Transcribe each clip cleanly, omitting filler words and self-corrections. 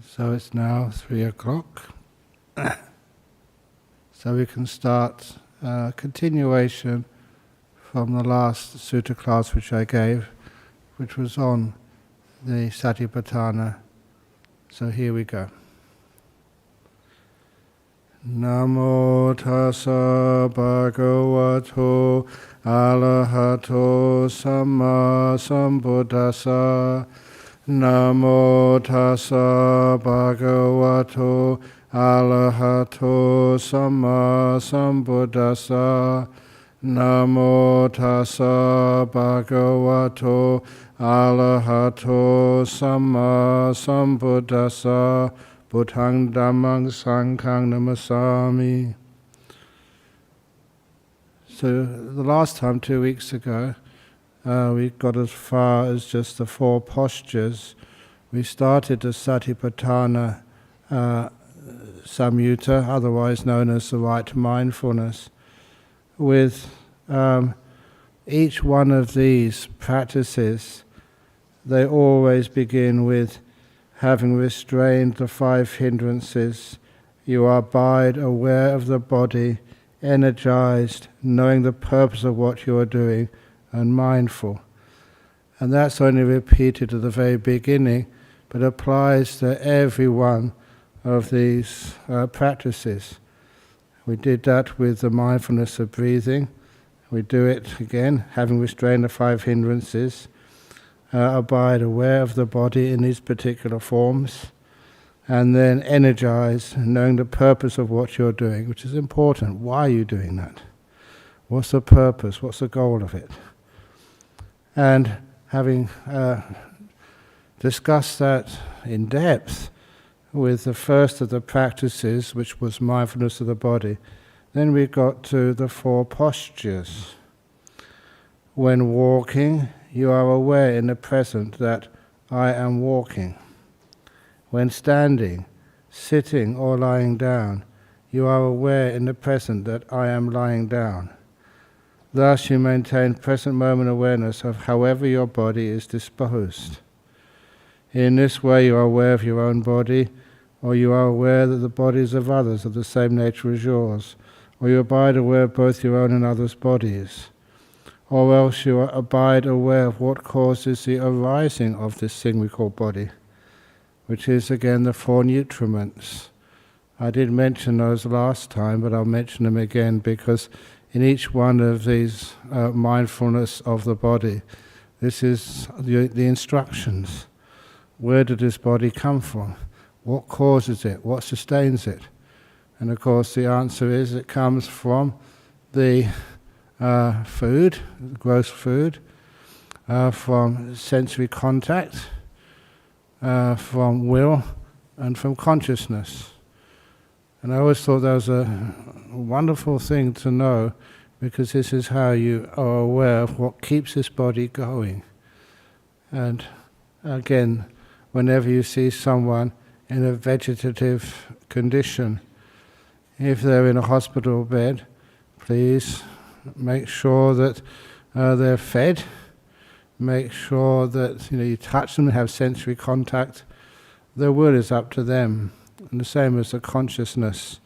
So it's now 3 o'clock. So we can start continuation from the last sutta class which I gave, which was on the Satipatthana. So here we go. Namo tassa bhagavato arahato samma sambuddhassa. Namo tassa bhagavato arahato samma sambuddhassa. Namo tassa bhagavato arahato samma sambuddhassa. Buddhaṃ Dhammam Sangham Namasami. So the last time, 2 weeks ago, we got as far as just the 4 postures. We started the Satipatthana Samyutta, otherwise known as the right mindfulness. With each one of these practices, they always begin with having restrained the 5 hindrances, you abide aware of the body, energized, knowing the purpose of what you are doing, and mindful. And that's only repeated at the very beginning, but applies to every one of these practices. We did that with the mindfulness of breathing. We do it again, having restrained the 5 hindrances. Abide aware of the body in these particular forms, and then energize, knowing the purpose of what you're doing, which is important. Why are you doing that? What's the purpose? What's the goal of it? And having discussed that in depth with the first of the practices, which was mindfulness of the body, then we got to the 4 postures. When walking, you are aware in the present that I am walking. When standing, sitting or lying down, you are aware in the present that I am lying down. Thus you maintain present moment awareness of however your body is disposed. In this way you are aware of your own body, or you are aware that the bodies of others are the same nature as yours, or you abide aware of both your own and others' bodies. Or else you abide aware of what causes the arising of this thing we call body, which is again the 4 nutriments. I did mention those last time, but I'll mention them again because in each one of these mindfulness of the body, this is the instructions. Where did this body come from? What causes it? What sustains it? And of course the answer is it comes from the food, gross food, from sensory contact, from will, and from consciousness. And I always thought that was a wonderful thing to know, because this is how you are aware of what keeps this body going. And again, whenever you see someone in a vegetative condition, if they're in a hospital bed, please make sure that they're fed. Make sure that you touch them and have sensory contact. The will is up to them, and the same as the consciousness.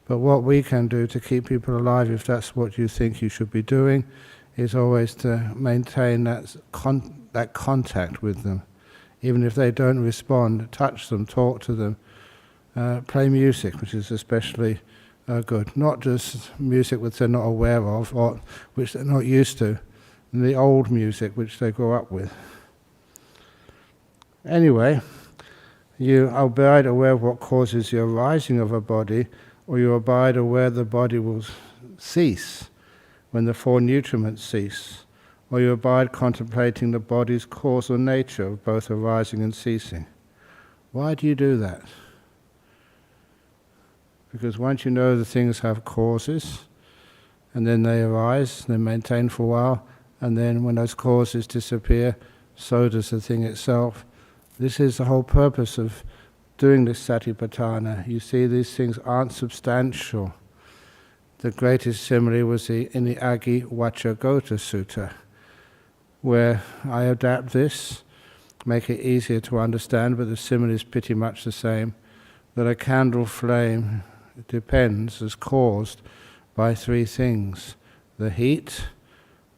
But what we can do to keep people alive, if that's what you think you should be doing, is always to maintain that contact with them. Even if they don't respond, touch them, talk to them, play music, which is especially good. Not just music which they're not aware of, or which they're not used to, and the old music which they grow up with. Anyway, you abide aware of what causes the arising of a body, or you abide aware the body will cease when the 4 nutriments cease, or you abide contemplating the body's causal nature of both arising and ceasing. Why do you do that? Because once you know the things have causes, and then they arise, they maintain for a while, and then when those causes disappear, so does the thing itself. This is the whole purpose of doing this Satipatthana. You see, these things aren't substantial. The greatest simile was in the Agi Vachagota Sutta, where I adapt this make it easier to understand, but the simile is pretty much the same, that a candle flame is caused by three things: the heat,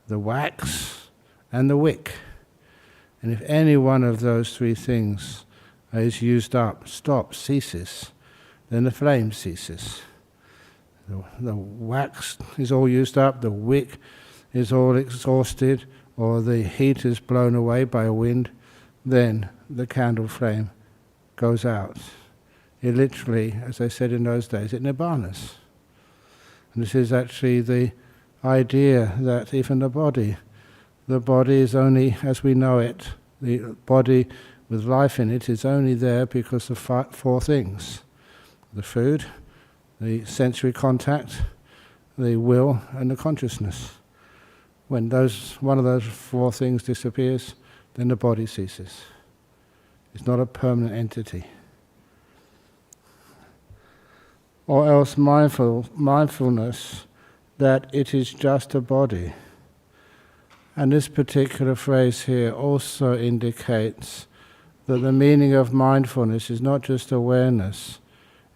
the wax, and the wick. And if any one of those three things is used up, stops, ceases, then the flame ceases. The wax is all used up, the wick is all exhausted, or the heat is blown away by a wind, then the candle flame goes out. It literally, as I said in those days, it nirvanas. And this is actually the idea that even the body is only as we know it. The body with life in it is only there because of four things: the food, the sensory contact, the will, and the consciousness. When one of those four things disappears, then the body ceases. It's not a permanent entity. Or else mindfulness that it is just a body. And this particular phrase here also indicates that the meaning of mindfulness is not just awareness,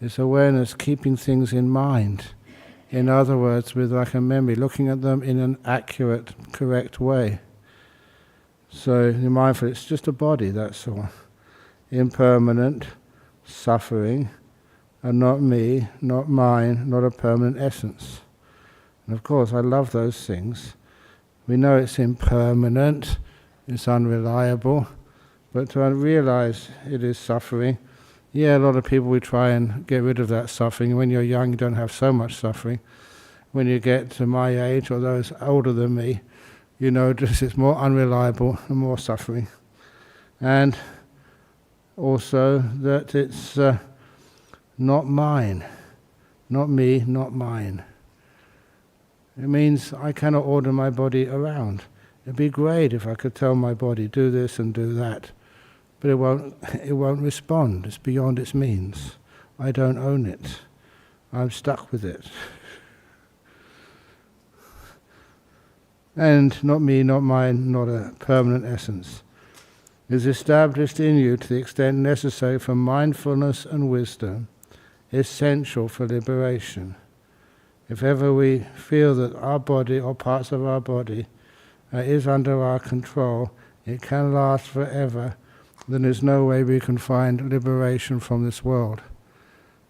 it's awareness keeping things in mind. In other words, with like a memory, looking at them in an accurate, correct way. So you're mindful, it's just a body, that's all. Impermanent, suffering, and not me, not mine, not a permanent essence. And of course, I love those things. We know it's impermanent, it's unreliable, but to realize it is suffering, yeah, a lot of people, we try and get rid of that suffering. When you're young, you don't have so much suffering. When you get to my age, or those older than me, you notice it's more unreliable and more suffering. And also that it's not mine, not me, not mine. It means I cannot order my body around. It'd be great if I could tell my body, do this and do that. But it won't respond. It's beyond its means. I don't own it. I'm stuck with it. And not me, not mine, not a permanent essence, is established in you to the extent necessary for mindfulness and wisdom, essential for liberation. If ever we feel that our body or parts of our body is under our control, it can last forever, then there's no way we can find liberation from this world.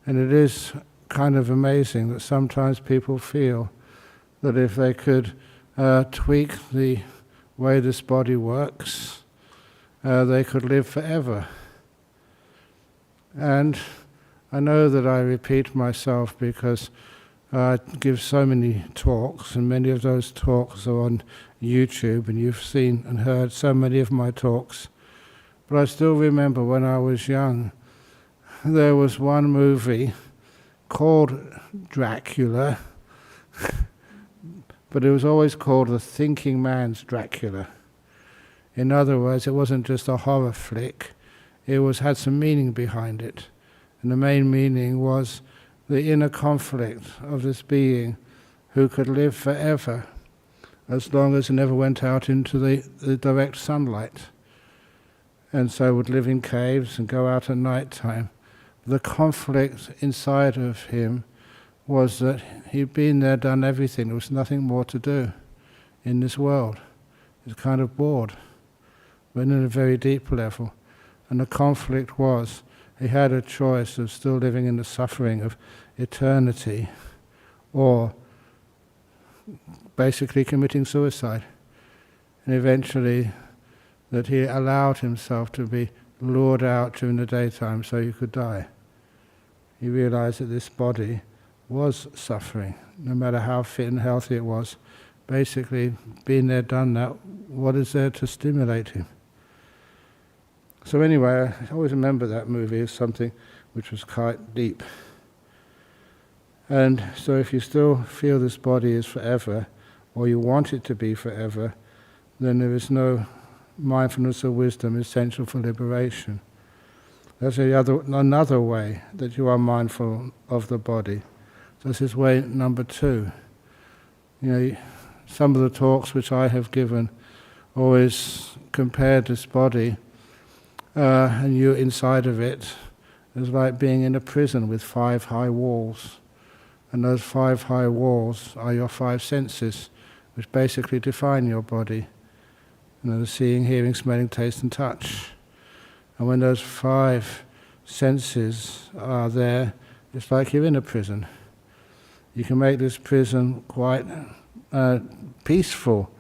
And it is kind of amazing that sometimes people feel that if they could tweak the way this body works, they could live forever. And I know that I repeat myself because I give so many talks, and many of those talks are on YouTube, and you've seen and heard so many of my talks. But I still remember when I was young, there was one movie called Dracula, but it was always called The Thinking Man's Dracula. In other words, it wasn't just a horror flick, it had some meaning behind it. And the main meaning was the inner conflict of this being who could live forever as long as it never went out into the direct sunlight. And so would live in caves and go out at night time. The conflict inside of him was that he'd been there, done everything. There was nothing more to do in this world. He was kind of bored, but in a very deep level. And the conflict was, he had a choice of still living in the suffering of eternity or basically committing suicide. And eventually that he allowed himself to be lured out during the daytime so he could die. He realized that this body was suffering, no matter how fit and healthy it was. Basically, been there, done that, what is there to stimulate him? So anyway, I always remember that movie as something which was quite deep. And so if you still feel this body is forever, or you want it to be forever, then there is no mindfulness or wisdom essential for liberation. That's another way that you are mindful of the body. So this is way number 2. Some of the talks which I have given always compared this body and you inside of it, is like being in a prison with 5 high walls. And those 5 high walls are your 5 senses, which basically define your body. The seeing, hearing, smelling, taste and touch. And when those 5 senses are there, it's like you're in a prison. You can make this prison quite peaceful,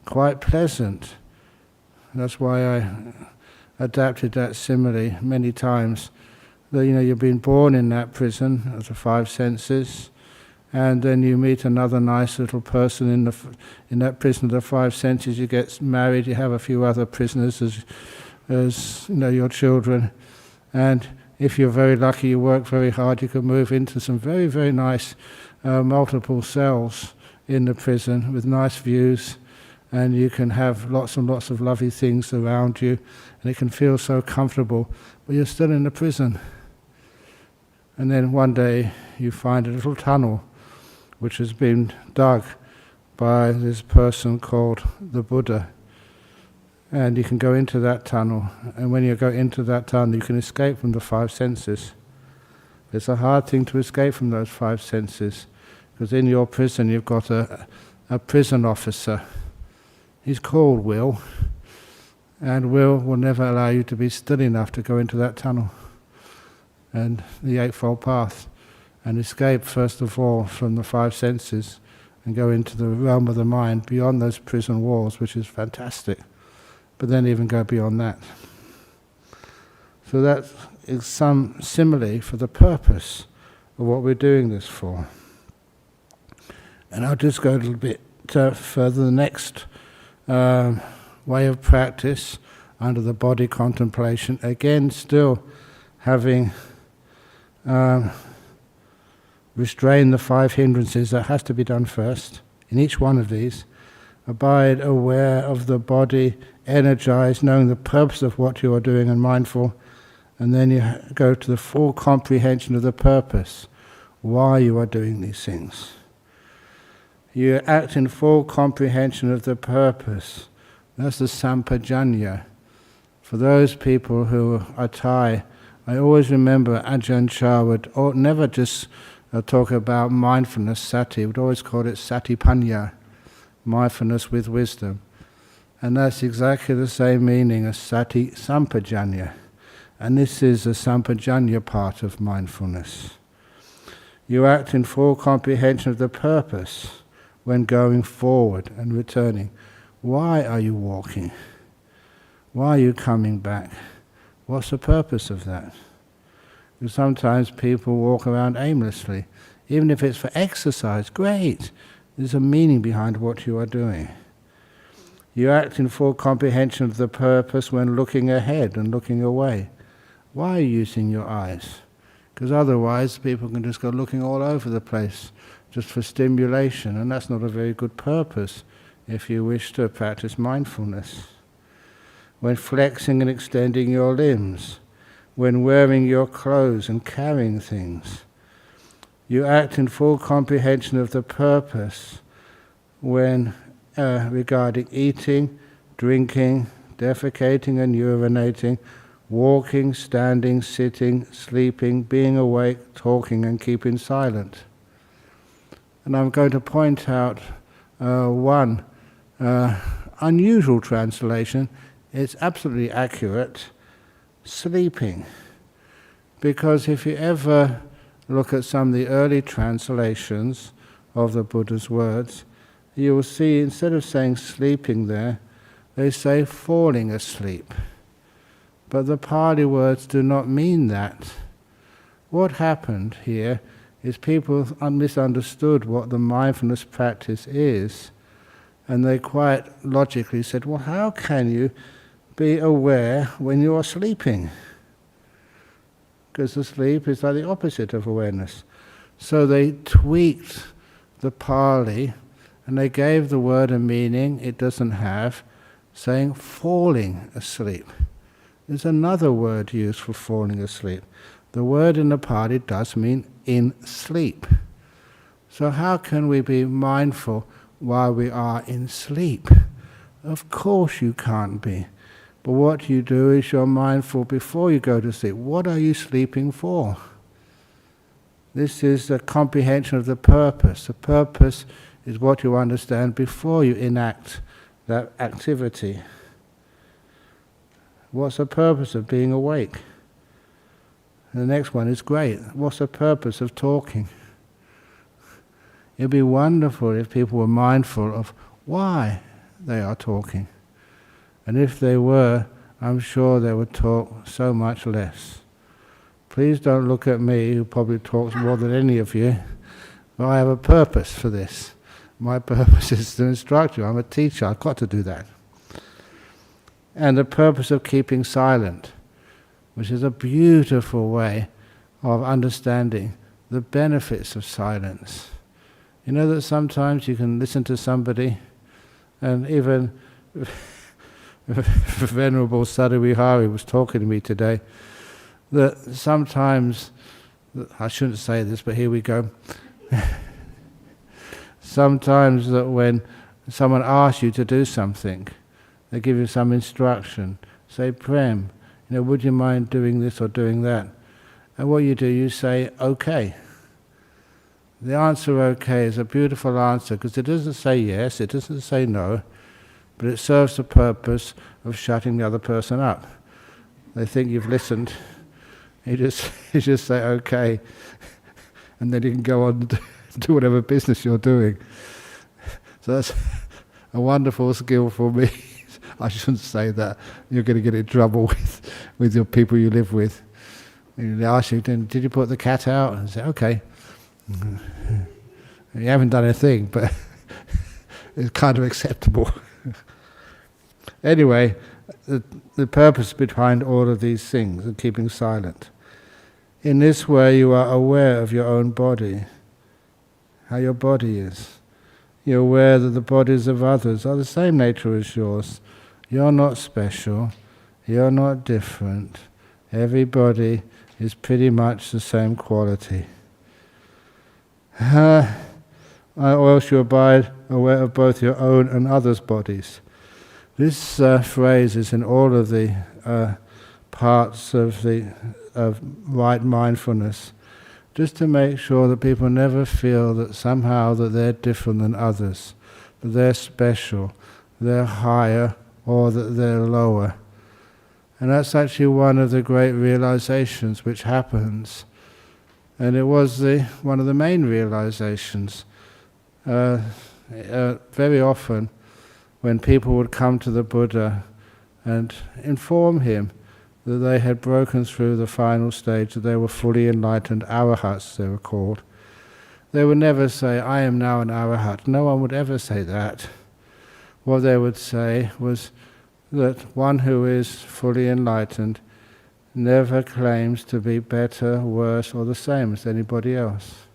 quite pleasant. That's why I adapted that simile many times. That, you've been born in that prison of the 5 senses, and then you meet another nice little person in that prison of the 5 senses. You get married. You have a few other prisoners as your children, and if you're very lucky, you work very hard. You can move into some very, very nice multiple cells in the prison with nice views, and you can have lots and lots of lovely things around you, and it can feel so comfortable, but you're still in the prison. And then one day you find a little tunnel which has been dug by this person called the Buddha, and you can go into that tunnel, and when you go into that tunnel you can escape from the 5 senses. It's a hard thing to escape from those 5 senses, because in your prison you've got a prison officer. He's called Will, and Will never allow you to be still enough to go into that tunnel and the Eightfold Path, and escape first of all from the 5 senses and go into the realm of the mind beyond those prison walls, which is fantastic, but then even go beyond that. So that is some simile for the purpose of what we're doing this for. And I'll just go a little bit further. The next way of practice under the body contemplation, again still having restrained the 5 hindrances. That has to be done first in each one of these. Abide aware of the body, energized, knowing the purpose of what you are doing and mindful, and then you go to the full comprehension of the purpose, why you are doing these things. You act in full comprehension of the purpose. That's the sampajanya. For those people who are Thai, I always remember Ajahn Chah would never just talk about mindfulness, sati, would always call it satipanya, mindfulness with wisdom. And that's exactly the same meaning as sati sampajanya. And this is the sampajanya part of mindfulness. You act in full comprehension of the purpose when going forward and returning. Why are you walking? Why are you coming back? What's the purpose of that? Because sometimes people walk around aimlessly. Even if it's for exercise, great. There's a meaning behind what you are doing. You act in full comprehension of the purpose when looking ahead and looking away. Why are you using your eyes? Because otherwise people can just go looking all over the place just for stimulation, and that's not a very good purpose if you wish to practice mindfulness. When flexing and extending your limbs, when wearing your clothes and carrying things, you act in full comprehension of the purpose when regarding eating, drinking, defecating and urinating, walking, standing, sitting, sleeping, being awake, talking and keeping silent. And I'm going to point out one unusual translation. It's absolutely accurate, sleeping. Because if you ever look at some of the early translations of the Buddha's words, you will see instead of saying sleeping there, they say falling asleep. But the Pali words do not mean that. What happened here is people misunderstood what the mindfulness practice is, and they quite logically said, well, how can you be aware when you are sleeping? Because the sleep is like the opposite of awareness. So they tweaked the Pali, and they gave the word a meaning it doesn't have, saying falling asleep. There's another word used for falling asleep. The word in the Pali does mean in sleep. So how can we be mindful while we are in sleep? Of course you can't be. But what you do is you're mindful before you go to sleep. What are you sleeping for? This is the comprehension of the purpose. The purpose is what you understand before you enact that activity. What's the purpose of being awake? And the next one is great. What's the purpose of talking? It would be wonderful if people were mindful of why they are talking. And if they were, I'm sure they would talk so much less. Please don't look at me, who probably talks more than any of you, but I have a purpose for this. My purpose is to instruct you. I'm a teacher. I've got to do that. And the purpose of keeping silent, which is a beautiful way of understanding the benefits of silence. You know that sometimes you can listen to somebody, and even Venerable Sadhuvihari was talking to me today, that sometimes, I shouldn't say this, but here we go, sometimes that when someone asks you to do something, they give you some instruction, say, Prem, would you mind doing this or doing that? And what you do, you say, okay. The answer okay is a beautiful answer because it doesn't say yes, it doesn't say no, but it serves the purpose of shutting the other person up. They think you've listened, you just say okay, and then you can go on and do whatever business you're doing. So that's a wonderful skill for me. I shouldn't say that. You're going to get in trouble with your people you live with. They ask you, did you put the cat out? And say, okay. You haven't done a thing, but it's kind of acceptable. Anyway, the purpose behind all of these things and keeping silent. In this way you are aware of your own body, how your body is. You're aware that the bodies of others are the same nature as yours. You're not special, you're not different. Everybody is pretty much the same quality. Or else you abide aware of both your own and others' bodies. This phrase is in all of the parts of right mindfulness, just to make sure that people never feel that somehow that they're different than others, that they're special, they're higher, or that they're lower. And that's actually one of the great realizations which happens. And it was one of the main realizations. Very often, when people would come to the Buddha and inform him that they had broken through the final stage, that they were fully enlightened arahats, they were called, they would never say, I am now an arahat. No one would ever say that. What they would say was that one who is fully enlightened never claims to be better, worse, or the same as anybody else.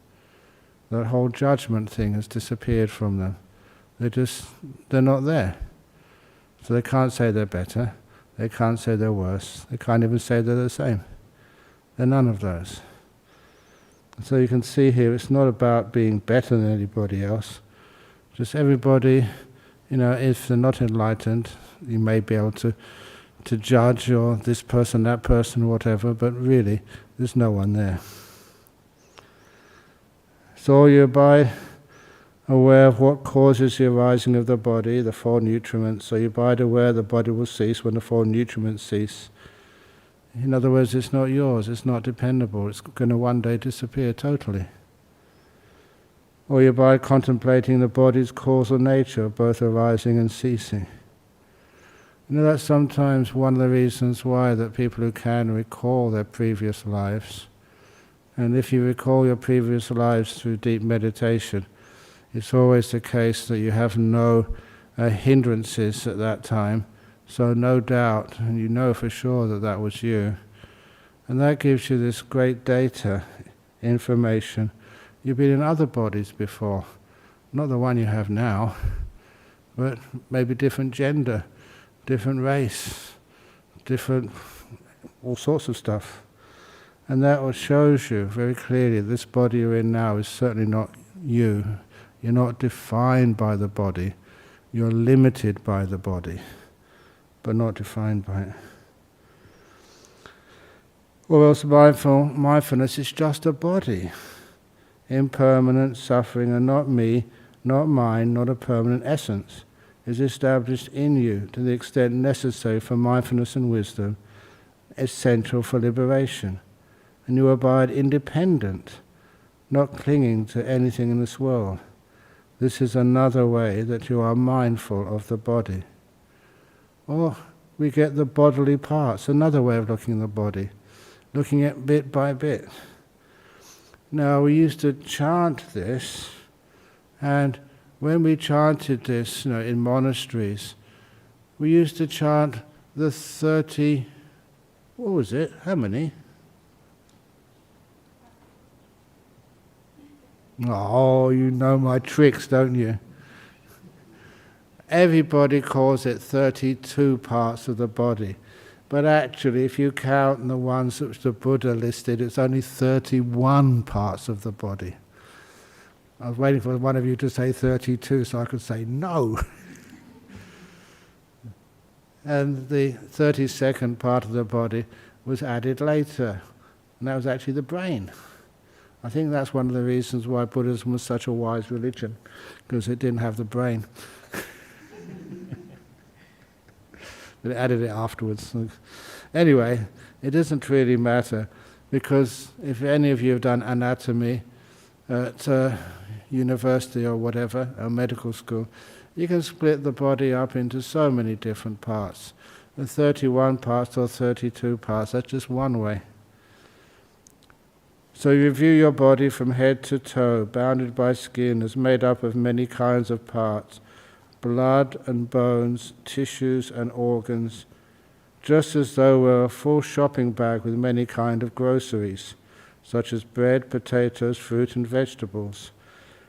That whole judgment thing has disappeared from them. They're not there. So they can't say they're better, they can't say they're worse, they can't even say they're the same. They're none of those. So you can see here, it's not about being better than anybody else. Just everybody, if they're not enlightened, you may be able to judge, or this person, that person, whatever, but really, there's no one there. So you abide aware of what causes the arising of the body, the four nutriments. So you abide aware the body will cease when the four nutriments cease. In other words, it's not yours, it's not dependable, it's going to one day disappear totally. Or you abide contemplating the body's causal nature, both arising and ceasing. That's sometimes one of the reasons why that people who can recall their previous lives, and if you recall your previous lives through deep meditation, it's always the case that you have no hindrances at that time, so no doubt, and you know for sure that that was you. And that gives you this great data, information. You've been in other bodies before, not the one you have now, but maybe different gender, different race, different, all sorts of stuff. And that shows you very clearly this body you're in now is certainly not you. You're not defined by the body, you're limited by the body. but not defined by it. Or else mindfulness is just a body, impermanent, suffering, and not me, not mine, not a permanent essence, is established in you to the extent necessary for mindfulness and wisdom, essential for liberation. And you abide independent, not clinging to anything in this world. This is another way that you are mindful of the body. Or we get the bodily parts, another way of looking at the body, looking at bit by bit. Now we used to chant this, and when we chanted this, in monasteries, we used to chant the 30, what was it? How many? Oh, you know my tricks, don't you? Everybody calls it 32 parts of the body. But actually, if you count the ones which the Buddha listed, it's only 31 parts of the body. I was waiting for one of you to say 32 so I could say no. And the 32nd part of the body was added later, and that was actually the brain. I think that's one of the reasons why Buddhism was such a wise religion, because it didn't have the brain. But it added it afterwards. Anyway, it doesn't really matter, because if any of you have done anatomy at university or whatever, or medical school, you can split the body up into so many different parts. The 31 parts or 32 parts, that's just one way. So you view your body from head to toe, bounded by skin, as made up of many kinds of parts, blood and bones, tissues and organs, just as though were a full shopping bag with many kinds of groceries, such as bread, potatoes, fruit and vegetables.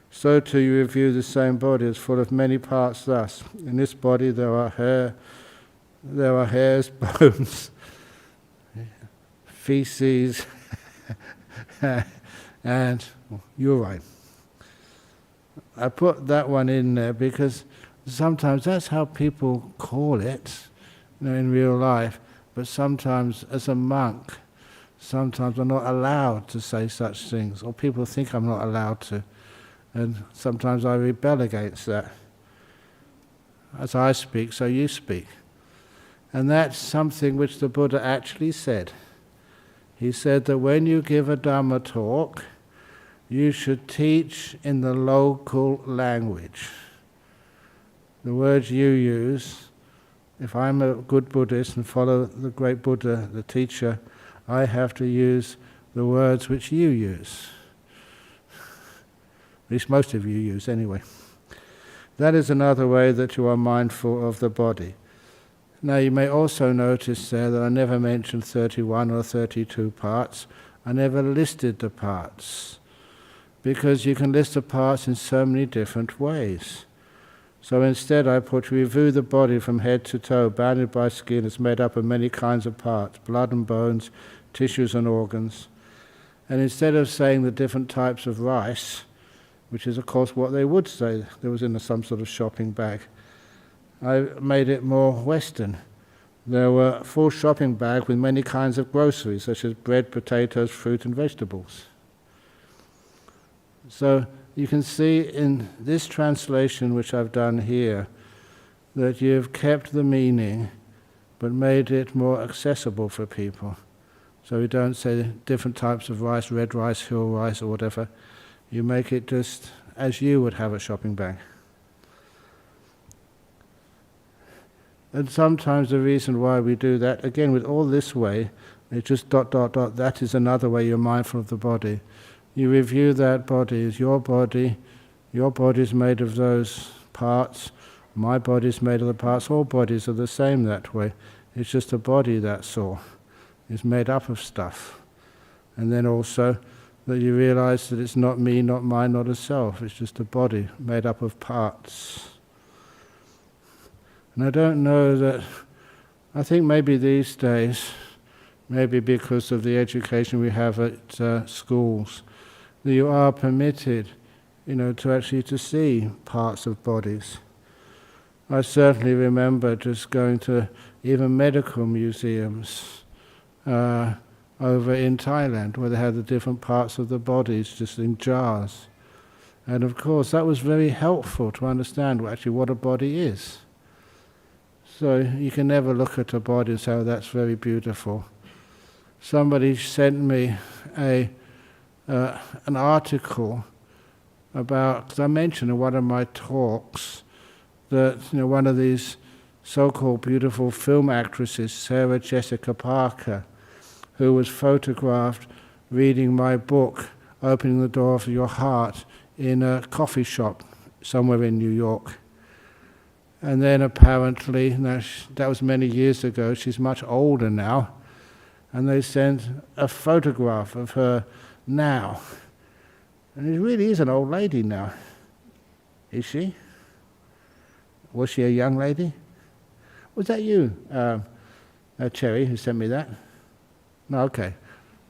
So too you review the same body as full of many parts thus. In this body there are hairs, bones, feces, and urine. I put that one in there because sometimes that's how people call it, in real life. But sometimes, as a monk, sometimes I'm not allowed to say such things, or people think I'm not allowed to, and sometimes I rebel against that. As I speak, so you speak. And that's something which the Buddha actually said. He said that when you give a Dhamma talk, you should teach in the local language. The words you use, if I'm a good Buddhist and follow the great Buddha, the teacher, I have to use the words which you use. At least most of you use anyway. That is another way that you are mindful of the body. Now you may also notice there that I never mentioned 31 or 32 parts. I never listed the parts, because you can list the parts in so many different ways. So instead I put, review the body from head to toe, bounded by skin, is made up of many kinds of parts, blood and bones, tissues and organs. And instead of saying the different types of rice, which is of course what they would say, there was in some sort of shopping bag, I made it more Western. There were a full shopping bag with many kinds of groceries, such as bread, potatoes, fruit and vegetables. So you can see in this translation which I've done here that you've kept the meaning but made it more accessible for people. So we don't say different types of rice, red rice, hill rice or whatever. You make it just as you would have a shopping bag. And sometimes the reason why we do that, again with all this way, it's just ... that is another way you're mindful of the body. You review that body as your body is made of those parts, my body is made of the parts, all bodies are the same that way. It's just a body, that's all. It's made up of stuff. And then also that you realize that it's not me, not mine, not a self, it's just a body made up of parts. And I don't know that, I think maybe these days, maybe because of the education we have at schools, that you are permitted, to actually to see parts of bodies. I certainly remember just going to, even medical museums over in Thailand, where they had the different parts of the bodies just in jars. And of course that was very helpful to understand what a body is. So you can never look at a body and say, oh, that's very beautiful. Somebody sent me an article about, because I mentioned in one of my talks that one of these so-called beautiful film actresses, Sarah Jessica Parker, who was photographed reading my book, Opening the Door of Your Heart, in a coffee shop somewhere in New York. And then apparently, that was many years ago, she's much older now, and they sent a photograph of her now. And it really is an old lady now. Is she? Was she a young lady? Was that you, Cherry, who sent me that? No, okay.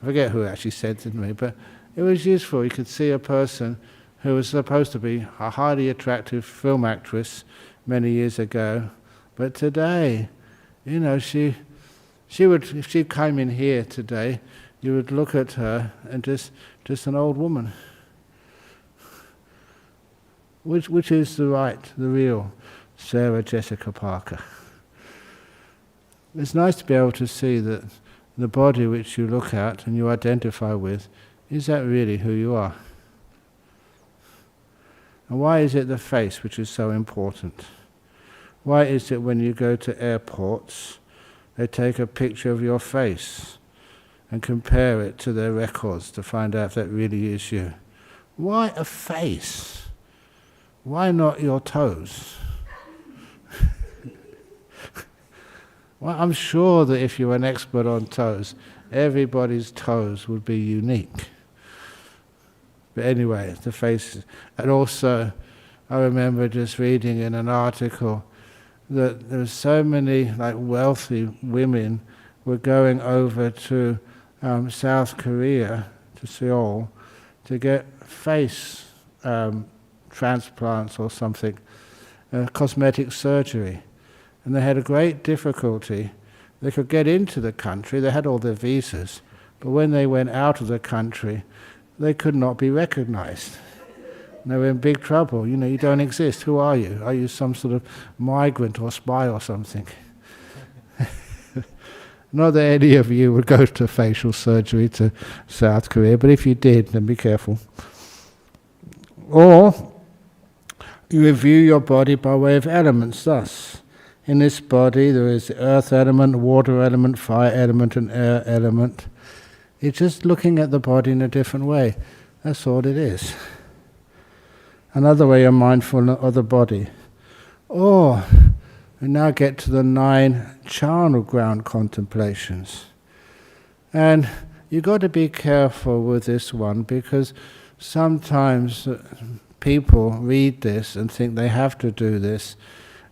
I forget who actually sent it to me, but it was useful. You could see a person who was supposed to be a highly attractive film actress many years ago, but today, she would, if she came in here today, you would look at her and just an old woman. Which is the real Sarah Jessica Parker? It's nice to be able to see that the body which you look at and you identify with, is that really who you are? And why is it the face which is so important? Why is it when you go to airports, they take a picture of your face and compare it to their records to find out if that really is you? Why a face? Why not your toes? Well, I'm sure that if you were an expert on toes, everybody's toes would be unique. But anyway, the face. And also, I remember just reading in an article that there were so many wealthy women were going over to South Korea, to Seoul, to get face transplants or something, cosmetic surgery. And they had a great difficulty. They could get into the country, they had all their visas, but when they went out of the country, they could not be recognized. And they were in big trouble. You don't exist. Who are you? Are you some sort of migrant or spy or something? Not that any of you would go to facial surgery to South Korea, but if you did, then be careful. Or you review your body by way of elements thus. In this body there is the earth element, water element, fire element and air element. It's just looking at the body in a different way. That's all it is. Another way you're mindful of the body. Or we now get to the 9 charnel ground contemplations. And you've got to be careful with this one, because sometimes people read this and think they have to do this,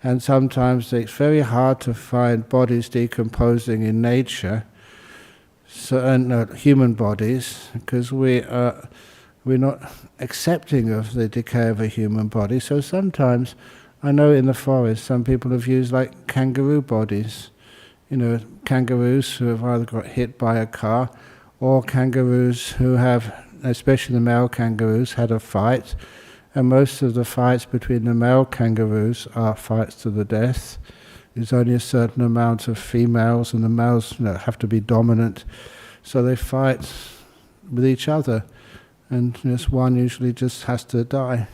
and sometimes it's very hard to find bodies decomposing in nature, human bodies, because we're not accepting of the decay of a human body. So sometimes, I know in the forest, some people have used kangaroo bodies. Kangaroos who have either got hit by a car, or kangaroos who have, especially the male kangaroos, had a fight. And most of the fights between the male kangaroos are fights to the death. There's only a certain amount of females, and the males have to be dominant. So they fight with each other, and this one usually just has to die.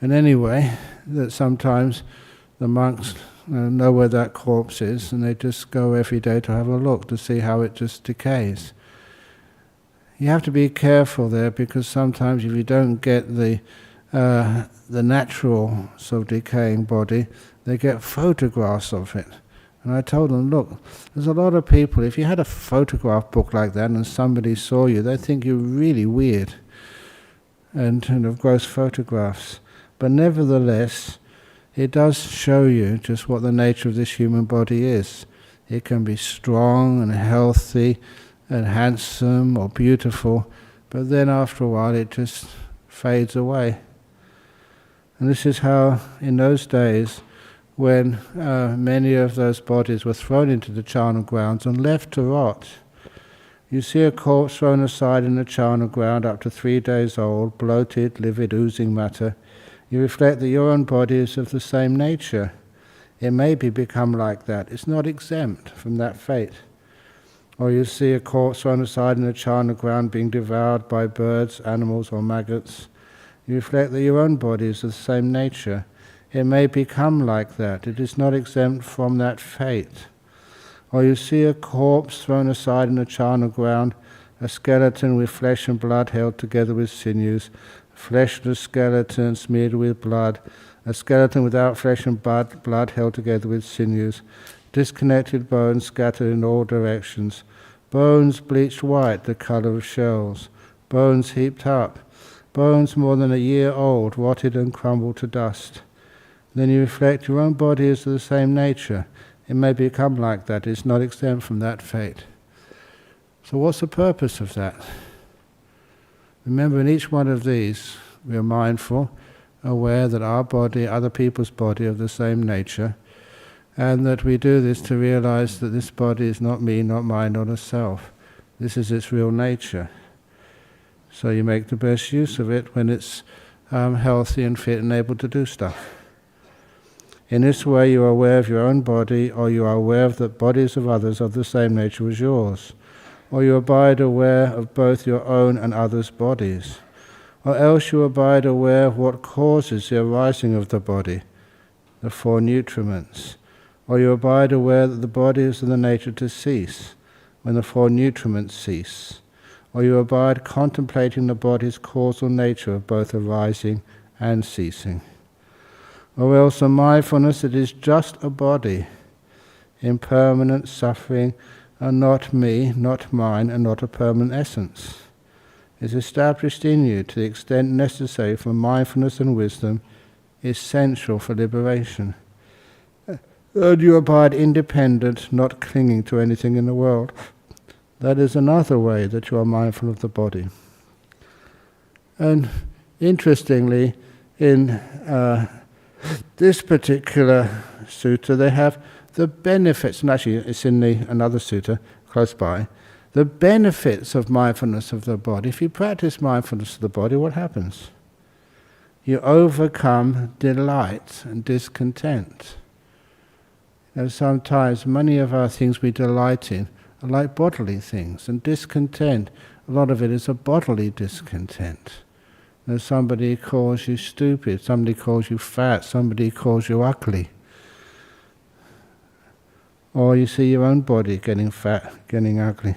And anyway, that sometimes the monks know where that corpse is, and they just go every day to have a look to see how it just decays. You have to be careful there, because sometimes if you don't get the natural sort of decaying body, they get photographs of it. And I told them, look, there's a lot of people, if you had a photograph book like that and somebody saw you, they'd think you're really weird and of gross photographs. But nevertheless, it does show you just what the nature of this human body is. It can be strong and healthy and handsome or beautiful, but then after a while it just fades away. And this is how, in those days, when many of those bodies were thrown into the charnel grounds and left to rot. You see a corpse thrown aside in the charnel ground up to 3 days old, bloated, livid, oozing matter. You reflect that your own body is of the same nature. It may become like that. It's not exempt from that fate. Or you see a corpse thrown aside in the charnel ground being devoured by birds, animals, or maggots. You reflect that your own body is of the same nature. It may become like that. It is not exempt from that fate. Or you see a corpse thrown aside in the charnel ground, a skeleton with flesh and blood held together with sinews, flesh of the skeleton smeared with blood, a skeleton without flesh and blood held together with sinews, disconnected bones scattered in all directions, bones bleached white, the colour of shells, bones heaped up, bones more than a year old, rotted and crumbled to dust. Then you reflect your own body is of the same nature. It may become like that. It's not exempt from that fate. So what's the purpose of that? Remember, in each one of these, we are mindful, aware that our body, other people's body, are of the same nature, and that we do this to realize that this body is not me, not mine, not a self. This is its real nature. So you make the best use of it when it's healthy and fit and able to do stuff. In this way you are aware of your own body, or you are aware of the bodies of others of the same nature as yours, or you abide aware of both your own and others' bodies, or else you abide aware of what causes the arising of the body, the 4 nutriments, or you abide aware that the body is of the nature to cease, when the 4 nutriments cease, or you abide contemplating the body's causal nature of both arising and ceasing. Or else a mindfulness that is just a body, impermanent, suffering, and not me, not mine, and not a permanent essence, is established in you to the extent necessary for mindfulness and wisdom, essential for liberation. And you abide independent, not clinging to anything in the world. That is another way that you are mindful of the body. And interestingly, in this particular sutta, they have the benefits, and actually it's in another sutta close by, the benefits of mindfulness of the body. If you practice mindfulness of the body, what happens? You overcome delight and discontent. Sometimes many of our things we delight in are like bodily things, and discontent, a lot of it is a bodily discontent. Somebody calls you stupid, somebody calls you fat, somebody calls you ugly. Or you see your own body getting fat, getting ugly.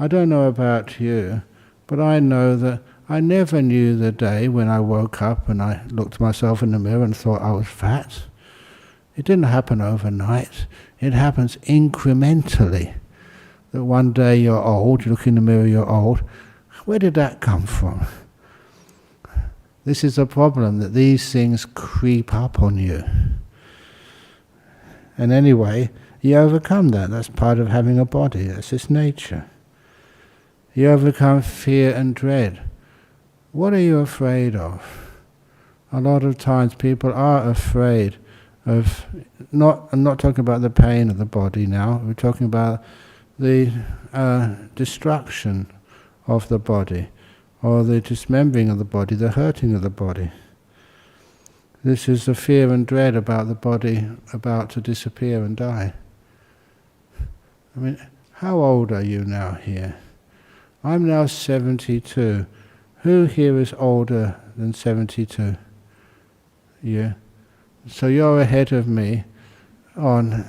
I don't know about you, but I know that I never knew the day when I woke up and I looked at myself in the mirror and thought I was fat. It didn't happen overnight. It happens incrementally. That one day you're old, you look in the mirror, you're old. Where did that come from? This is a problem, that these things creep up on you. And anyway, you overcome that. That's part of having a body. That's its nature. You overcome fear and dread. What are you afraid of? A lot of times people are afraid of, I'm not talking about the pain of the body now, we're talking about the destruction of the body, or the dismembering of the body, the hurting of the body. This is the fear and dread about the body about to disappear and die. I mean, how old are you now here? I'm now 72. Who here is older than 72? Yeah. So you're ahead of me on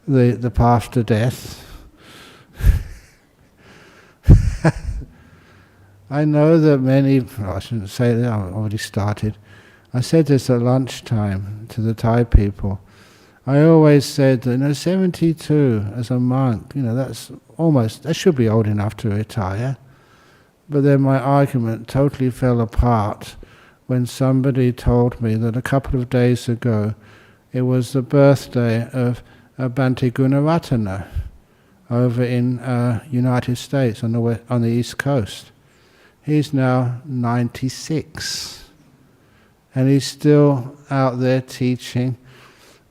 the path to death. I know that many, I shouldn't say that, I've already started. I said this at lunchtime to the Thai people. I always said that 72 as a monk, that should be old enough to retire. But then my argument totally fell apart when somebody told me that a couple of days ago it was the birthday of Bhante Gunaratana over in United States on the East Coast. He's now 96. And he's still out there teaching,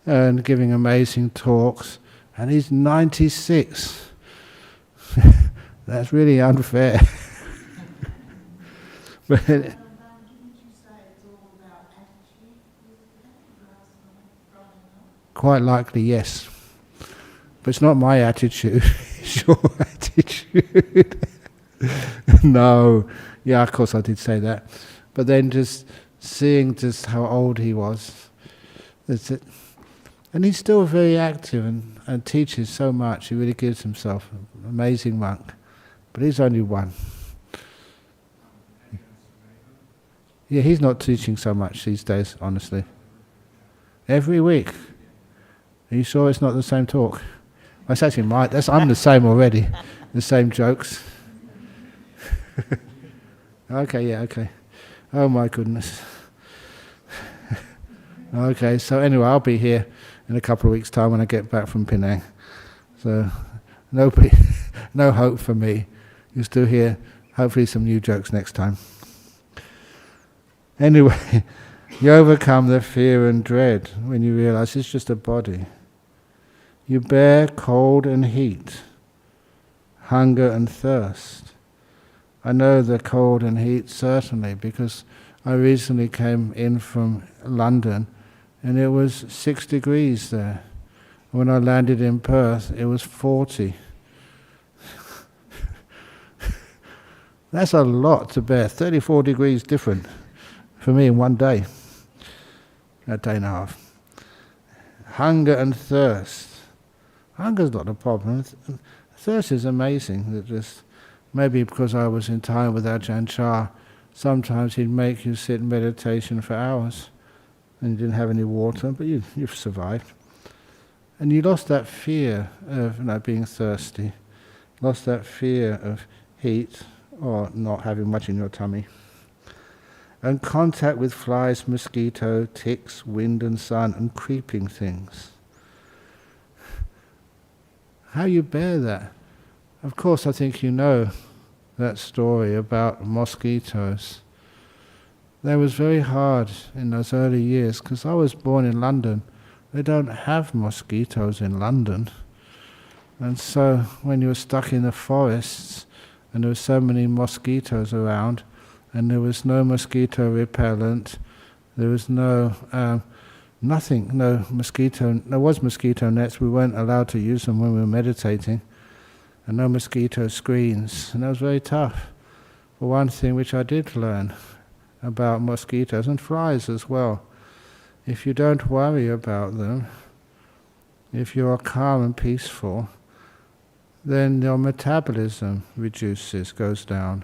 and giving amazing talks, and he's 96. That's really unfair. But didn't you say it's all about attitude? quite likely, yes. But it's not my attitude, it's your attitude. No. Yeah, of course I did say that. But then just seeing just how old he was, that's it. And he's still very active and teaches so much. He really gives himself an amazing monk. But he's only one. Yeah, he's not teaching so much these days, honestly. Every week. Are you sure it's not the same talk? Well, it's actually I'm the same already. The same jokes. Okay, yeah, okay. Oh my goodness. Okay, so anyway, I'll be here in a couple of weeks' time when I get back from Penang. So, no hope for me. You'll still hear, hopefully, some new jokes next time. Anyway, you overcome the fear and dread when you realize it's just a body. You bear cold and heat, hunger and thirst. I know the cold and heat certainly because I recently came in from London and it was 6 degrees there. When I landed in Perth, it was 40. That's a lot to bear, 34 degrees different for me in one day, a day and a half. Hunger and thirst. Hunger's not a problem. Thirst is amazing. That just maybe because I was in time with Ajahn Chah, sometimes he'd make you sit in meditation for hours and you didn't have any water, but you've survived. And you lost that fear of being thirsty, lost that fear of heat or not having much in your tummy. And contact with flies, mosquito, ticks, wind and sun and creeping things. How you bear that? Of course, I think you know that story about mosquitoes. That was very hard in those early years because I was born in London. They don't have mosquitoes in London. And so when you were stuck in the forests and there were so many mosquitoes around and there was no mosquito repellent, there was no nothing, no mosquito, there was mosquito nets, we weren't allowed to use them when we were meditating, and no mosquito screens, and that was very tough. But one thing which I did learn about mosquitoes, and flies as well, if you don't worry about them, if you are calm and peaceful, then your metabolism reduces, goes down,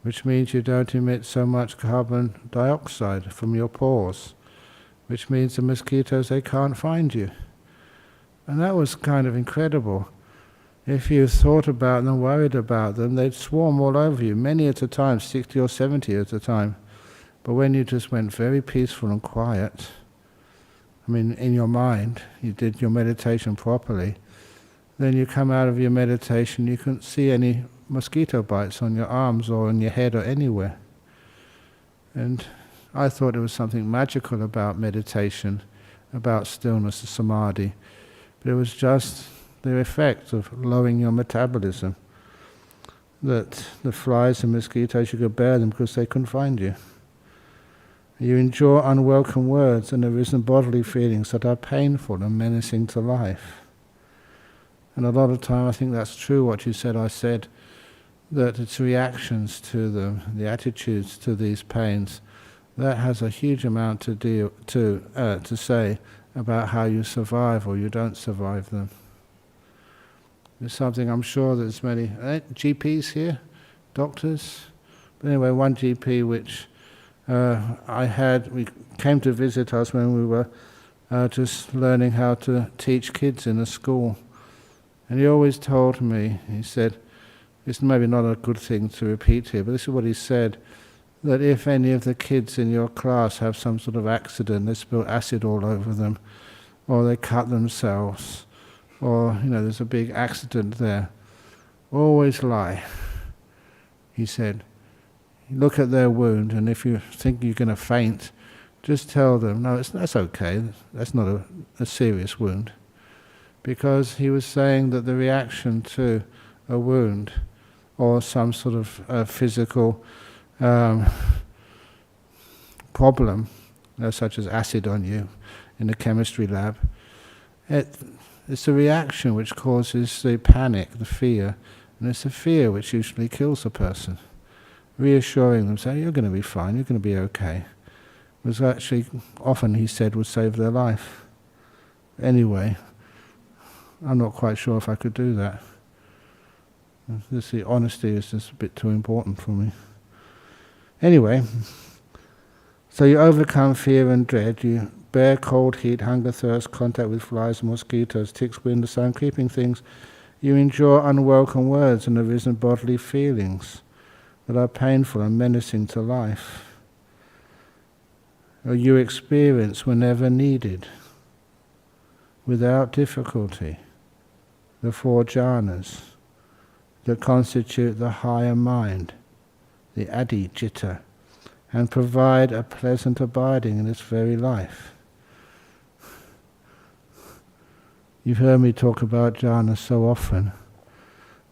which means you don't emit so much carbon dioxide from your pores, which means the mosquitoes, they can't find you. And that was kind of incredible. If you thought about them, worried about them, they'd swarm all over you, many at a time, 60 or 70 at a time. But when you just went very peaceful and quiet, I mean, in your mind, you did your meditation properly, then you come out of your meditation, you couldn't see any mosquito bites on your arms or on your head or anywhere. And I thought there was something magical about meditation, about stillness, the samadhi, but it was just the effect of lowering your metabolism, that the flies and mosquitoes, you could bear them because they couldn't find you. You endure unwelcome words and arisen bodily feelings that are painful and menacing to life. And a lot of time I think that's true what you said, I said, that it's reactions to them, the attitudes to these pains, that has a huge amount to say about how you survive or you don't survive them. There's something, I'm sure there's many GPs here, doctors, but anyway, one GP which we came to visit us when we were just learning how to teach kids in a school, and he always told me, he said, it's maybe not a good thing to repeat here, but this is what he said, that if any of the kids in your class have some sort of accident, they spill acid all over them, or they cut themselves, or there's a big accident there, always lie. He said, look at their wound, and if you think you're going to faint, just tell them, no, that's okay, that's not a serious wound. Because he was saying that the reaction to a wound or some sort of physical problem, such as acid on you in the chemistry lab, it's a reaction which causes the panic, the fear, and it's the fear which usually kills a person. Reassuring them, saying, you're going to be fine, you're going to be okay, was actually, often he said, would save their life. Anyway, I'm not quite sure if I could do that. The honesty is just a bit too important for me. Anyway, so you overcome fear and dread, you bear cold, heat, hunger, thirst, contact with flies, mosquitoes, ticks, wind, the sun, creeping things. You endure unwelcome words and arisen bodily feelings that are painful and menacing to life. Or you experience whenever needed, without difficulty, the 4 jhanas that constitute the higher mind, the adi citta, and provide a pleasant abiding in this very life. You've heard me talk about jhanas so often,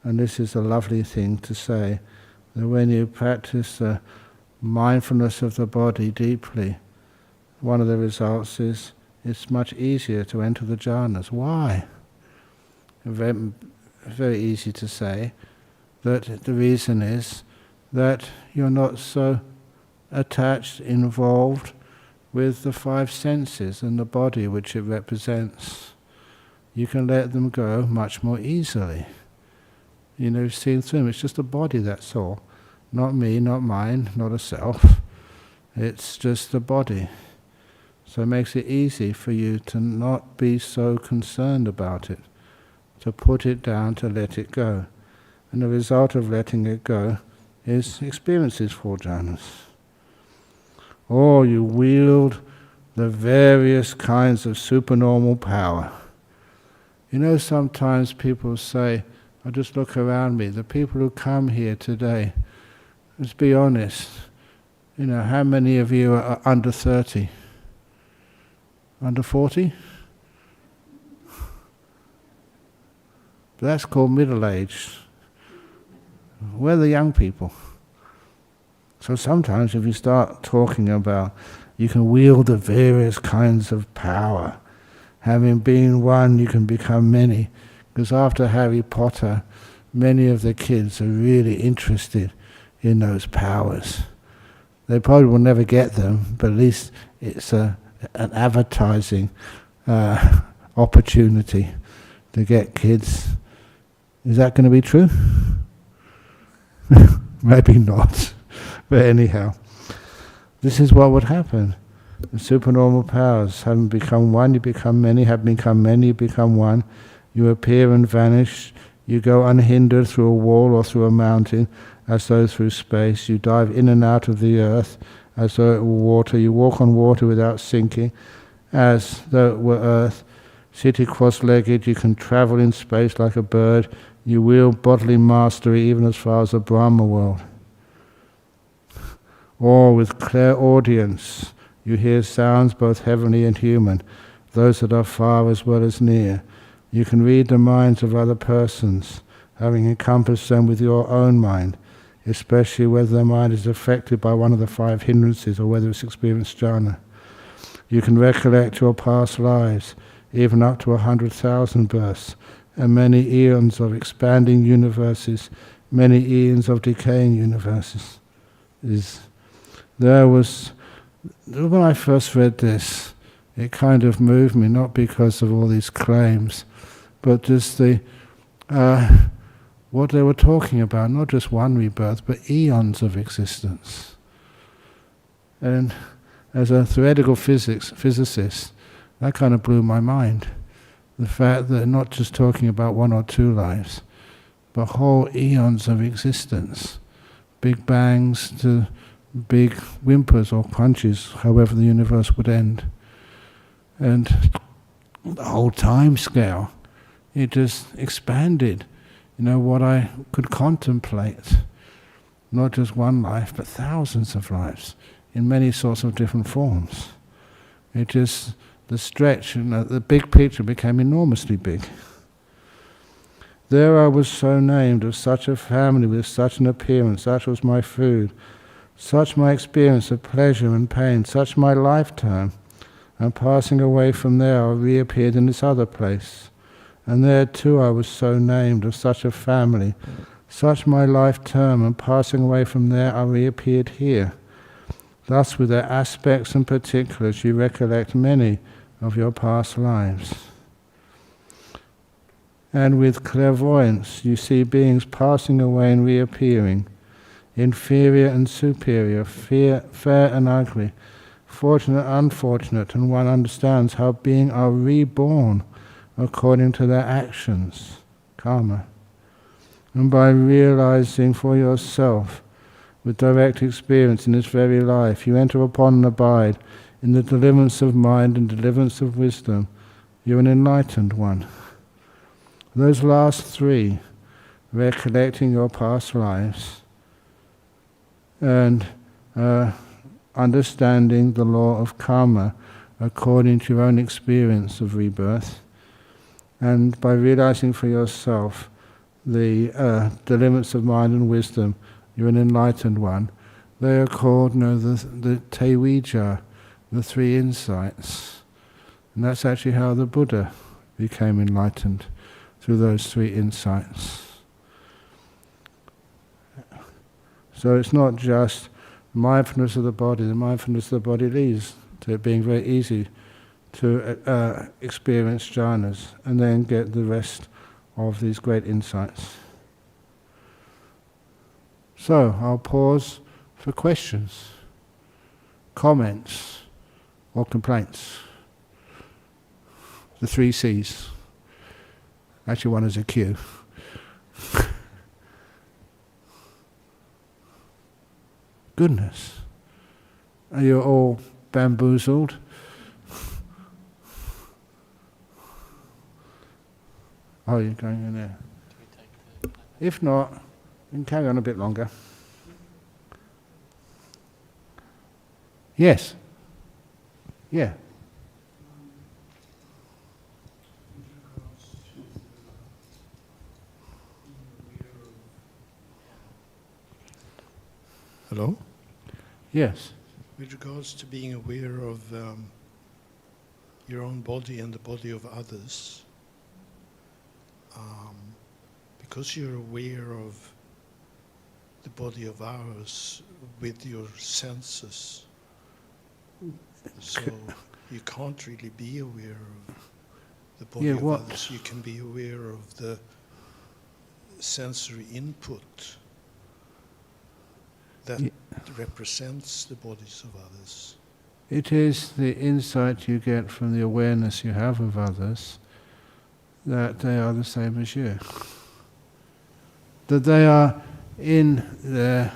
and this is a lovely thing to say, that when you practice the mindfulness of the body deeply, one of the results is it's much easier to enter the jhanas. Why? Very easy to say, that the reason is that you're not so attached, involved with the 5 senses and the body which it represents. You can let them go much more easily. You've seen through them, it's just a body, that's all. Not me, not mine, not a self. It's just the body. So it makes it easy for you to not be so concerned about it, to put it down, to let it go. And the result of letting it go is experiences 4 jhanas. Or you wield the various kinds of supernormal power. Sometimes people say, I just look around me, the people who come here today, let's be honest, how many of you are under 30? Under 40? That's called middle age. We're the young people. So sometimes if you start talking about you can wield the various kinds of power, having been one you can become many, because after Harry Potter many of the kids are really interested in those powers. They probably will never get them, but at least it's an advertising opportunity to get kids. Is that going to be true? Maybe not. But anyhow, this is what would happen. The supernormal powers, having become one, you become many, have become many, you become one. You appear and vanish. You go unhindered through a wall or through a mountain, as though through space. You dive in and out of the earth, as though it were water. You walk on water without sinking, as though it were earth. Sitting cross-legged, you can travel in space like a bird. You wield bodily mastery even as far as the Brahma world. Or with clairaudience, you hear sounds both heavenly and human, those that are far as well as near. You can read the minds of other persons, having encompassed them with your own mind, especially whether the mind is affected by one of the 5 hindrances or whether it's experienced jhana. You can recollect your past lives, even up to 100,000 births, and many eons of expanding universes, many eons of decaying universes. When I first read this, it kind of moved me, not because of all these claims, but just what they were talking about, not just one rebirth, but eons of existence. And as a theoretical physicist, that kind of blew my mind. The fact that not just talking about 1 or 2 lives, but whole eons of existence, big bangs to big whimpers or crunches, however the universe would end. And the whole time scale, it just expanded, what I could contemplate. Not just one life, but thousands of lives, in many sorts of different forms. It just, the stretch, the big picture became enormously big. There I was so named, of such a family, with such an appearance, such was my food, such my experience of pleasure and pain, such my lifetime, and passing away from there I reappeared in this other place. And there too I was so named, of such a family, such my life term, and passing away from there I reappeared here. Thus with their aspects and particulars you recollect many of your past lives. And with clairvoyance you see beings passing away and reappearing, inferior and superior, fair and ugly, fortunate and unfortunate, and one understands how beings are reborn according to their actions, karma. And by realizing for yourself, with direct experience in this very life, you enter upon and abide in the deliverance of mind and deliverance of wisdom. You're an enlightened one. Those last three, recollecting your past lives and understanding the law of karma according to your own experience of rebirth, and by realizing for yourself the deliverance of mind and wisdom, you're an enlightened one. They are called the Tevija, the three insights. And that's actually how the Buddha became enlightened, through those three insights. So it's not just mindfulness of the body. The mindfulness of the body leads to it being very easy to experience jhanas and then get the rest of these great insights. So I'll pause for questions, comments, or complaints. The 3 C's. Actually, one is a Q. Goodness. Are you all bamboozled? Oh, you're going in there. If not, you can carry on a bit longer. Yes. Yeah. Hello? Yes. With regards to being aware of your own body and the body of others, because you're aware of the body of ours with your senses, so you can't really be aware of the body of others. You can be aware of the sensory input that represents the bodies of others. It is the insight you get from the awareness you have of others that they are the same as you. That they are in their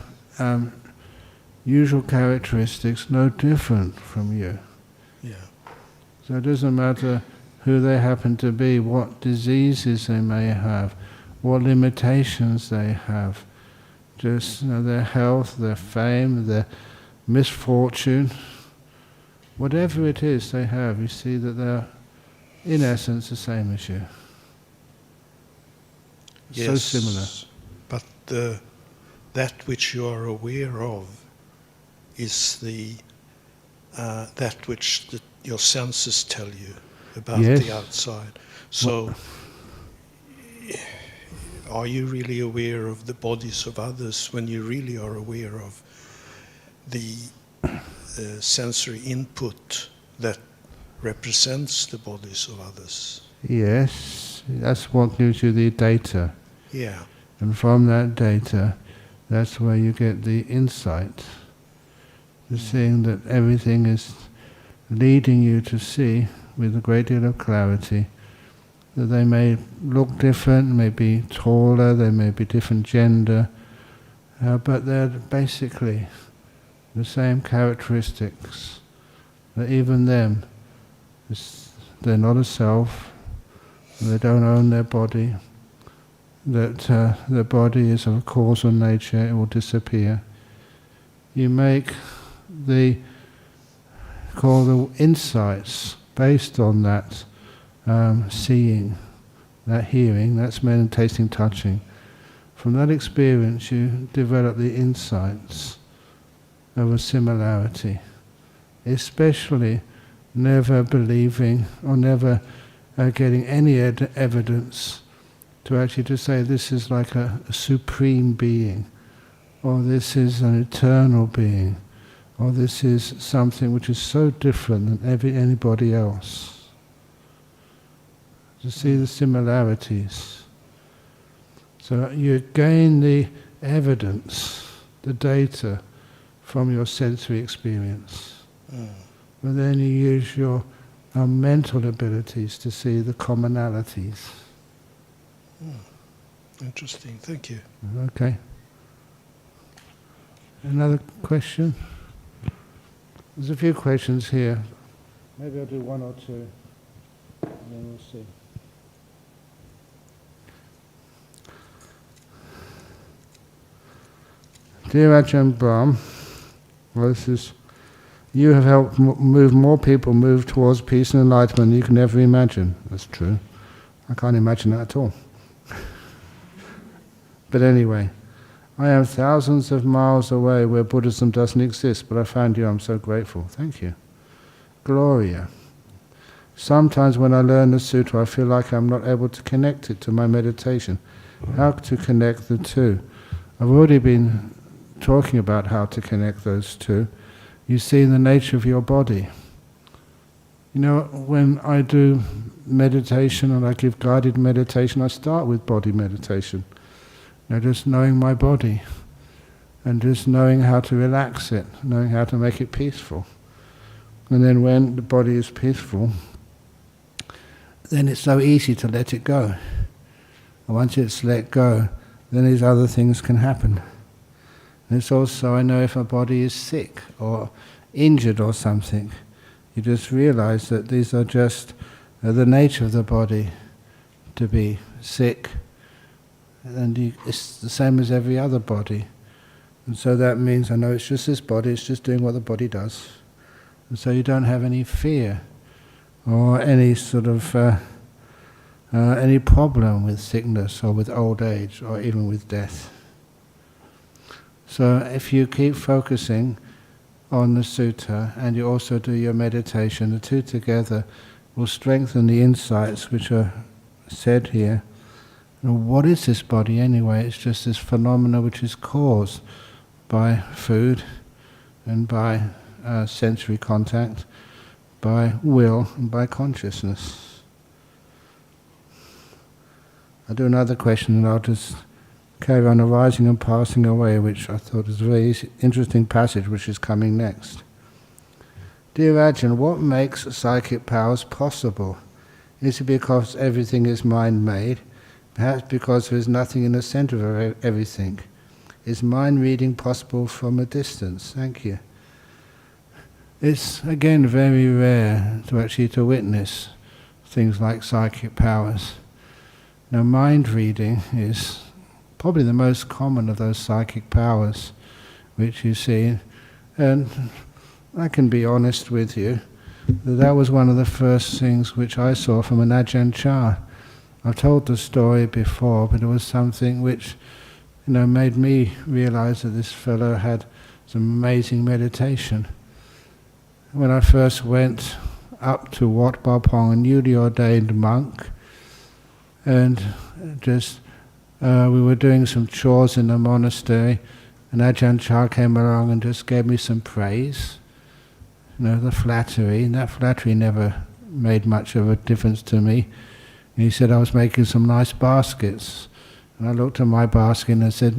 usual characteristics no different from you. Yeah. So it doesn't matter who they happen to be, what diseases they may have, what limitations they have. Just their health, their fame, their misfortune, whatever it is they have, you see that they're in essence the same as you. Yes, so similar. But that which you are aware of is that which your senses tell you about the outside. So are you really aware of the bodies of others when you really are aware of the sensory input that represents the bodies of others? Yes, that's what gives you the data. Yeah. And from that data, that's where you get the insight. The seeing that everything is leading you to see with a great deal of clarity that they may look different, may be taller, they may be different gender, but they're basically the same characteristics. That even them, they're not a self, they don't own their body, that their body is of a causal nature, it will disappear. You make the call the insights based on that seeing, that hearing, that smelling, tasting, touching. From that experience you develop the insights of a similarity, especially never believing or never getting any evidence to actually to say this is like a supreme being, or this is an eternal being, or this is something which is so different than anybody else. To see the similarities. So you gain the evidence, the data, from your sensory experience. But then you use your mental abilities to see the commonalities. Interesting, thank you. Okay. Another question? There's a few questions here. Maybe I'll do one or two, and then we'll see. Dear Ajahn Brahm, well, this is, you have helped more people move towards peace and enlightenment than you can ever imagine. That's true. I can't imagine that at all. But anyway, I am thousands of miles away where Buddhism doesn't exist, but I found you, I'm so grateful. Thank you. Gloria. Sometimes when I learn the sutta, I feel like I'm not able to connect it to my meditation. How to connect the two? I've already been talking about how to connect those two. You see the nature of your body. You know, when I do meditation and I give guided meditation, I start with body meditation. You know, just knowing my body and just knowing how to relax it, knowing how to make it peaceful. And then when the body is peaceful, then it's so easy to let it go. And once it's let go, then these other things can happen. And it's also, I know if a body is sick or injured or something, you just realize that these are just the nature of the body to be sick, and it's the same as every other body. And so that means, I know it's just this body, it's just doing what the body does. And so you don't have any fear or any sort of any problem with sickness or with old age or even with death. So if you keep focusing on the sutta and you also do your meditation, the two together will strengthen the insights which are said here. And what is this body anyway? It's just this phenomena which is caused by food and by sensory contact, by will and by consciousness. I'll do another question and I'll just carry on arising and passing away, which I thought was a very interesting passage which is coming next. Dear Ajahn, what makes psychic powers possible? Is it because everything is mind-made? Perhaps because there is nothing in the center of everything. Is mind reading possible from a distance? Thank you. It's again very rare to witness things like psychic powers. Now mind reading is probably the most common of those psychic powers which you see, and I can be honest with you, that was one of the first things which I saw from an Ajahn Chah. I've told the story before, but it was something which, made me realize that this fellow had some amazing meditation. When I first went up to Wat Pah Pong, a newly ordained monk, and just we were doing some chores in the monastery, and Ajahn Chah came along and just gave me some praise, the flattery, and that flattery never made much of a difference to me. And he said I was making some nice baskets, and I looked at my basket and I said,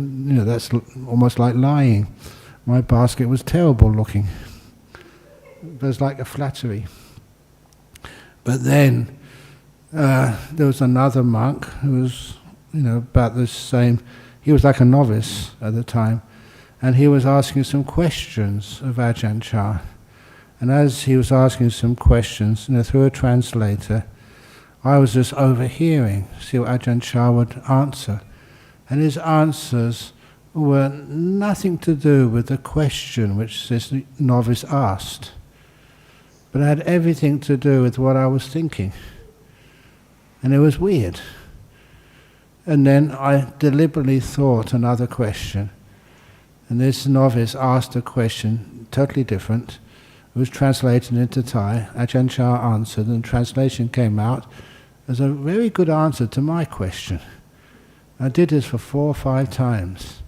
that's almost like lying. My basket was terrible looking. It was like a flattery. But then there was another monk who was, about the same. He was like a novice at the time, and he was asking some questions of Ajahn Chah. And as he was asking some questions, through a translator, I was just overhearing, see what Ajahn Chah would answer. And his answers were nothing to do with the question which this novice asked. but it had everything to do with what I was thinking. And it was weird. And then I deliberately thought another question. And this novice asked a question totally different. It was translated into Thai. Ajahn Chah answered, and the translation came out as a very good answer to my question. I did this for 4 or 5 times.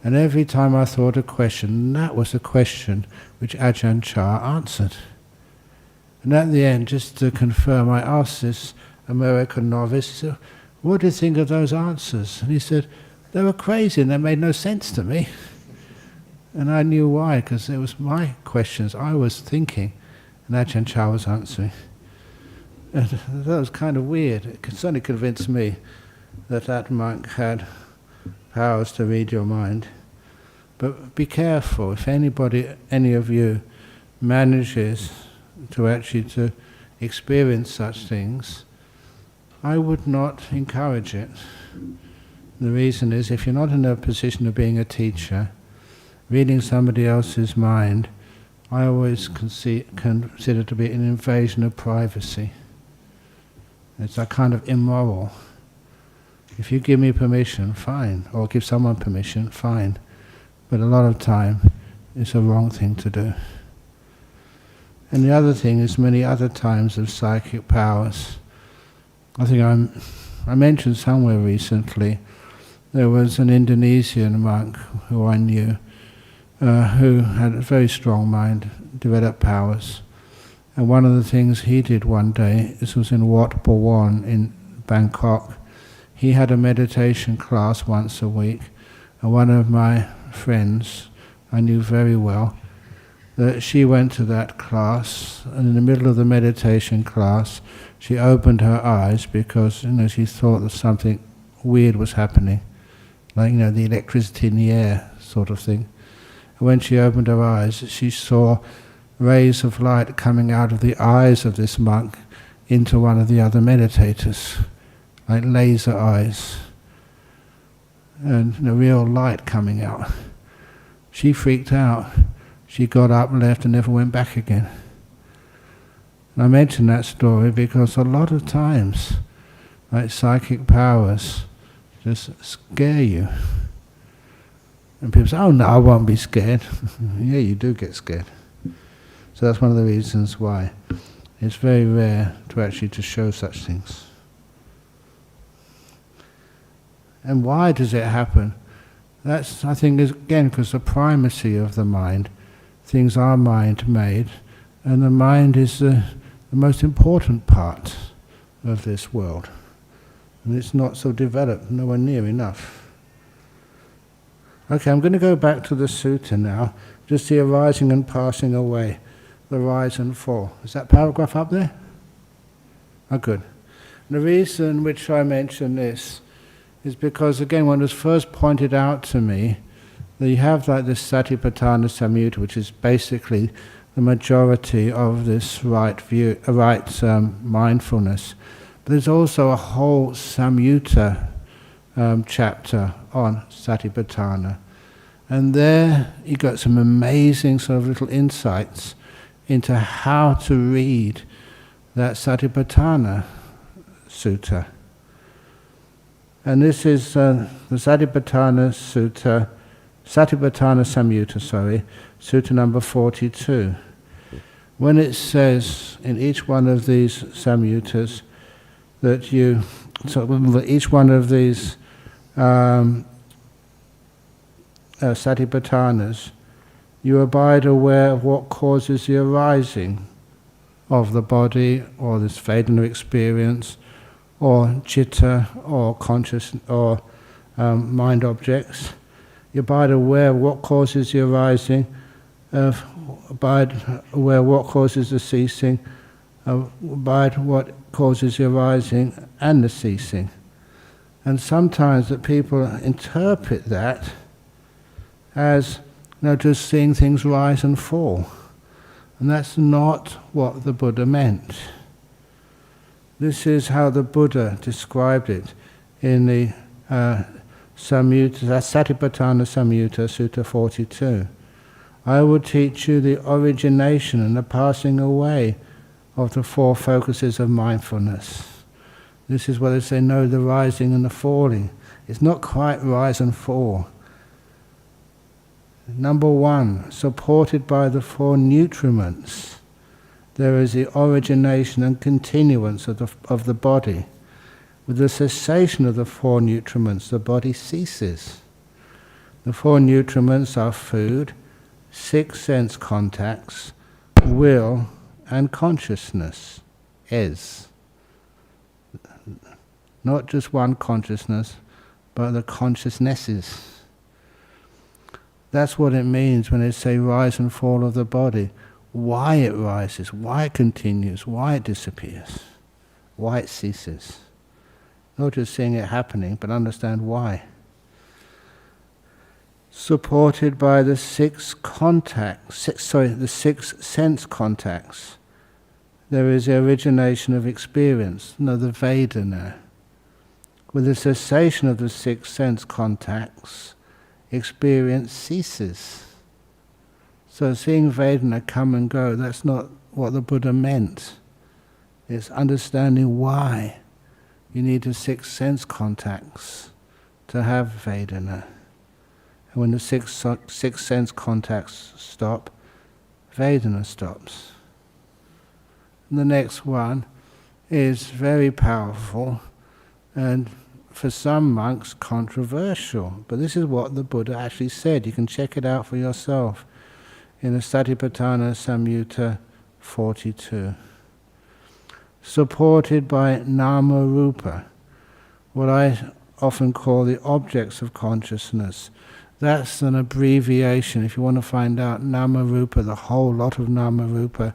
And every time I thought a question, that was the question which Ajahn Chah answered. And at the end, just to confirm, I asked this American novice, what do you think of those answers? And he said, they were crazy and they made no sense to me. And I knew why, because it was my questions I was thinking, and Ajahn Chah was answering. And that was kind of weird. It certainly convinced me that that monk had powers to read your mind. But be careful, if any of you manages to actually to experience such things, I would not encourage it. The reason is, if you're not in a position of being a teacher, reading somebody else's mind, I always consider to be an invasion of privacy. It's a kind of immoral. If you give me permission, fine, or give someone permission, fine. But a lot of time, it's a wrong thing to do. And the other thing is many other times of psychic powers. I think I mentioned somewhere recently, there was an Indonesian monk who I knew, who had a very strong mind, developed powers. And one of the things he did one day, this was in Wat Bawon in Bangkok, he had a meditation class once a week, and one of my friends I knew very well, that she went to that class, and in the middle of the meditation class, she opened her eyes because she thought that something weird was happening, like the electricity in the air sort of thing. And when she opened her eyes, she saw rays of light coming out of the eyes of this monk into one of the other meditators, like laser eyes, and the real light coming out. She freaked out. She got up and left and never went back again. And I mention that story because a lot of times, like psychic powers, just scare you. And people say, oh no, I won't be scared. Yeah, you do get scared. So that's one of the reasons why it's very rare to actually to show such things. And why does it happen? That's, I think, is again because the primacy of the mind. Things are mind-made, and the mind is the most important part of this world. And it's not so developed, nowhere near enough. Okay, I'm going to go back to the sutta now. Just the arising and passing away, the rise and fall. Is that paragraph up there? Oh, good. And the reason which I mention this is because, again, when it was first pointed out to me, that you have like this Satipatthana Samyutta, which is basically the majority of this right mindfulness. But there's also a whole Samyutta chapter on Satipatthana. And there you got some amazing sort of little insights into how to read that Satipatthana Sutta. And this is the Satipatthana Sutta, Satipatthana Samyutta, Sutta number 42. When it says in each one of these Samyuttas that each one of these Satipatthanas, you abide aware of what causes the arising of the body, or this Vedana experience, or chitta, or conscious, or mind objects. You abide aware of what causes the arising, abide aware of what causes the ceasing, abide what causes the arising and the ceasing. And sometimes that people interpret that as just seeing things rise and fall. And that's not what the Buddha meant. This is how the Buddha described it in the Satipatthana Samyutta, Sutta 42. I will teach you the origination and the passing away of the four focuses of mindfulness. This is what they say, know the rising and the falling. It's not quite rise and fall. Number one, supported by the four nutriments, there is the origination and continuance of the body. With the cessation of the four nutriments, the body ceases. The four nutriments are food, 6 sense contacts, will, and consciousness, is. Not just one consciousness, but the consciousnesses. That's what it means when they say rise and fall of the body. Why it rises, why it continues, why it disappears, why it ceases. Not just seeing it happening, but understand why. Supported by the 6 sense contacts, there is the origination of experience, the Vedana. With the cessation of the 6 sense contacts, experience ceases. So seeing Vedana come and go, that's not what the Buddha meant. It's understanding why you need the 6 sense contacts to have Vedana. And when the 6 sense contacts stop, Vedana stops. And the next one is very powerful and for some monks controversial. But this is what the Buddha actually said. You can check it out for yourself in the Satipatthana Samyutta 42. Supported by nama rupa, what I often call the objects of consciousness. That's an abbreviation. If you want to find out nama rupa, the whole lot of nama rupa,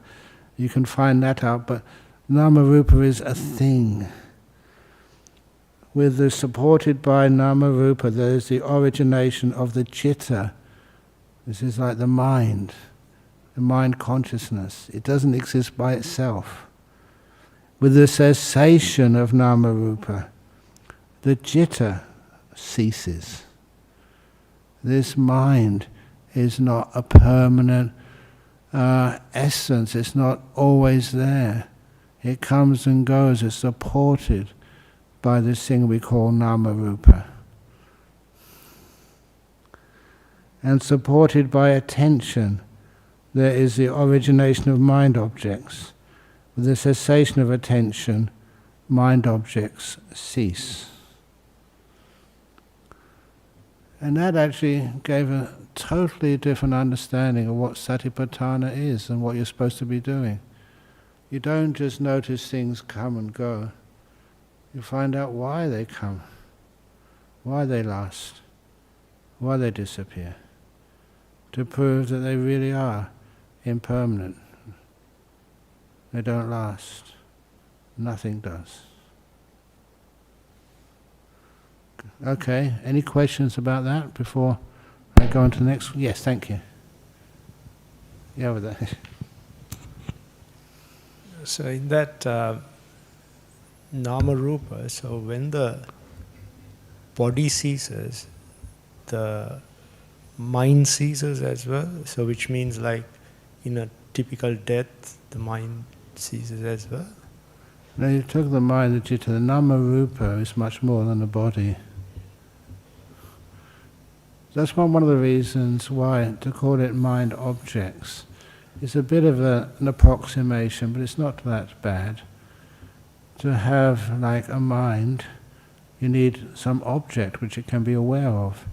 you can find that out. But nama rupa is a thing. With the supported by nama rupa, there is the origination of the citta. This is like the mind consciousness. It doesn't exist by itself. With the cessation of nama rupa, the citta ceases. This mind is not a permanent essence. It's not always there. It comes and goes. It's supported by this thing we call nama rupa. And supported by attention, there is the origination of mind objects. With the cessation of attention, mind objects cease. And that actually gave a totally different understanding of what Satipatthana is and what you're supposed to be doing. You don't just notice things come and go. You find out why they come, why they last, why they disappear, to prove that they really are impermanent. They don't last. Nothing does. Okay, any questions about that before I go on to the next? Yes, thank you. Yeah, with that. So in that nama rupa, so when the body ceases, the mind ceases as well. So which means like in a typical death, the mind ceases as well. Now you took the mind, the citta, the nama rupa is much more than the body. That's one of the reasons why to call it mind objects. It's a bit of an approximation, but it's not that bad. To have like a mind, you need some object which it can be aware of.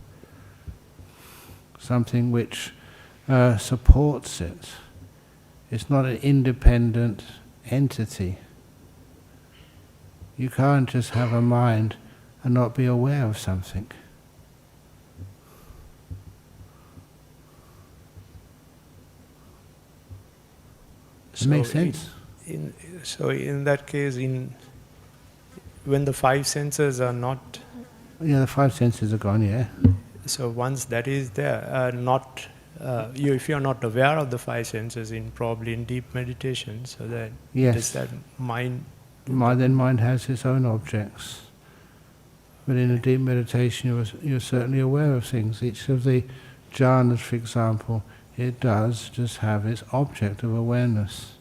Something which supports it. It's not an independent entity. You can't just have a mind and not be aware of something. Does it make sense? So in that case, when the 5 senses are not... Yeah, the 5 senses are gone, yeah. So once that is there, if you are not aware of the 5 senses probably in deep meditation, so that does that mind... Then mind has its own objects. But in a deep meditation you're certainly aware of things. Each of the jhanas, for example, it does just have its object of awareness.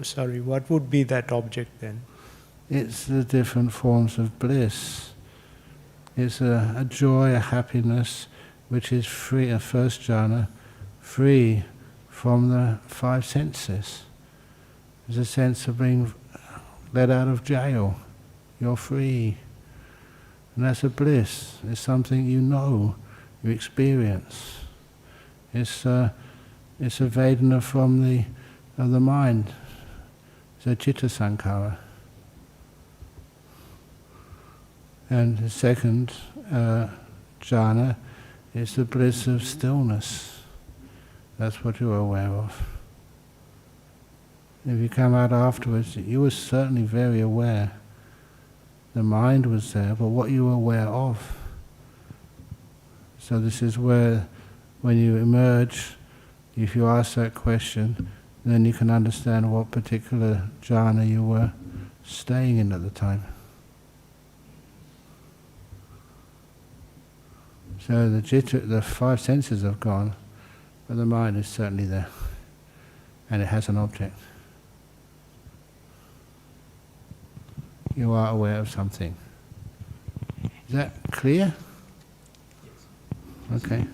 Sorry, what would be that object then? It's the different forms of bliss. It's a joy, a happiness, which is free, a first jhana, free from the five senses. There's a sense of being let out of jail. You're free. And that's a bliss. It's something you know, you experience. It's a Vedana from the mind. It's a citta sankhara. And the second jhana is the bliss of stillness. That's what you're aware of. If you come out afterwards, you were certainly very aware. The mind was there, but what you were aware of. So this is where, when you emerge, if you ask that question, then you can understand what particular jhana you were staying in at the time. So the five senses have gone, but the mind is certainly there, and it has an object. You are aware of something. Is that clear? Yes. Okay.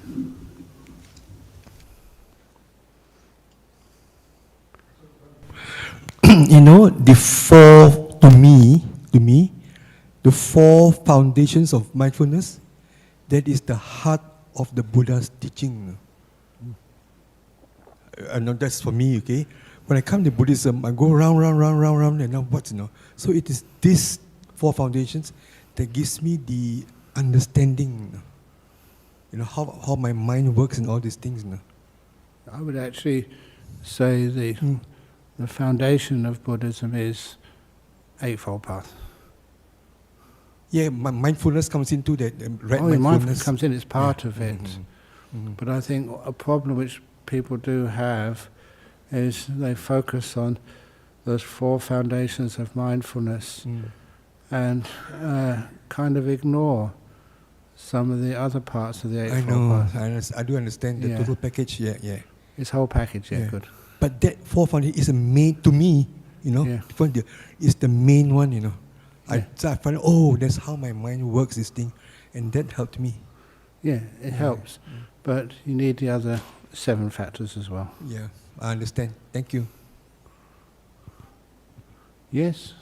You know, the four foundations of mindfulness, that is the heart of the Buddha's teaching. I know that's for me, okay? When I come to Buddhism, I go round, and now what, So it is these four foundations that gives me the understanding, how my mind works and all these things. I would actually say the foundation of Buddhism is Eightfold Path. Yeah, mindfulness comes into that. Mindfulness comes in, it's part of it. Mm-hmm. But I think a problem which people do have is they focus on those four foundations of mindfulness and kind of ignore some of the other parts of the Eightfold Path. I do understand the total package, yeah. It's whole package, good. But that four foundation is a main, to me, is the main one, I find, that's how my mind works, this thing, and that helped me. Yeah, it helps, but you need the other 7 factors as well. Yeah, I understand. Thank you. Yes?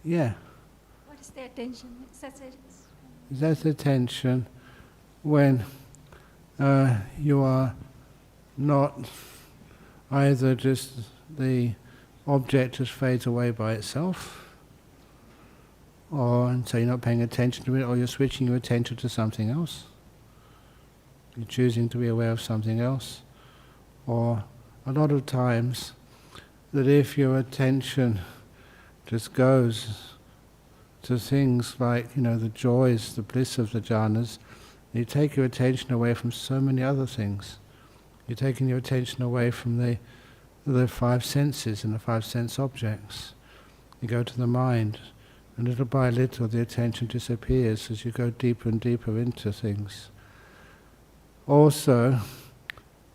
Yeah. What is the attention? That's attention when you are not either just the object just fades away by itself, and so you're not paying attention to it, or you're switching your attention to something else. You're choosing to be aware of something else. Or a lot of times, that if your attention just goes to things like, the joys, the bliss of the jhanas, you take your attention away from so many other things. You're taking your attention away from the 5 senses and the 5 sense objects. You go to the mind, and little by little the attention disappears as you go deeper and deeper into things. Also,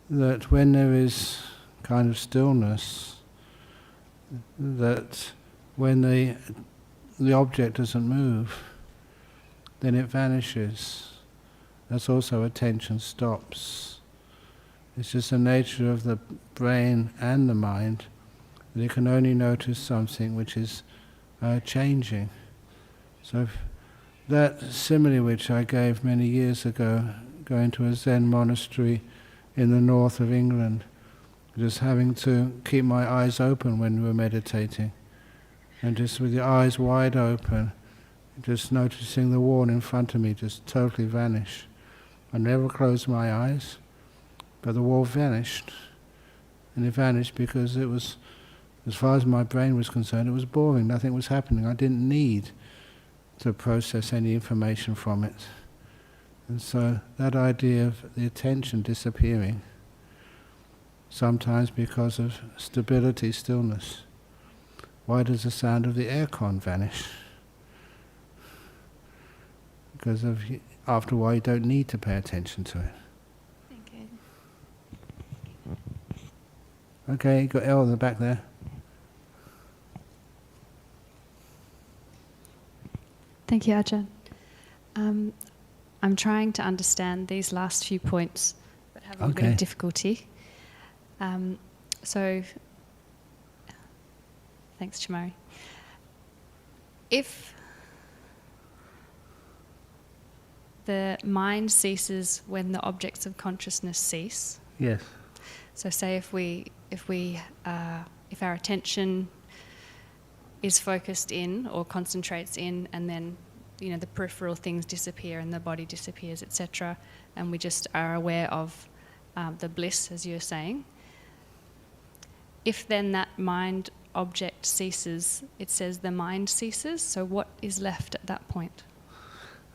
that when there is kind of stillness, that when the object doesn't move, then it vanishes. That's also attention stops. It's just the nature of the brain and the mind that it can only notice something which is changing. So that simile which I gave many years ago, going to a Zen monastery in the north of England, just having to keep my eyes open when we were meditating, and just with the eyes wide open, just noticing the wall in front of me just totally vanish. I never closed my eyes, but the wall vanished, and it vanished because it was, as far as my brain was concerned, it was boring, nothing was happening. I didn't need to process any information from it. And so that idea of the attention disappearing, sometimes because of stability, stillness. Why does the sound of the aircon vanish? because after a while you don't need to pay attention to it. Thank you. Okay, got Elle in the back there. Thank you, Ajahn. I'm trying to understand these last few points, but having a bit of difficulty. So, thanks, Chamari. If the mind ceases when the objects of consciousness cease. Yes. So, say if our attention is focused in or concentrates in, and then the peripheral things disappear and the body disappears, etc., and we just are aware of the bliss, as you're saying. If then that mind object ceases, it says the mind ceases, so what is left at that point?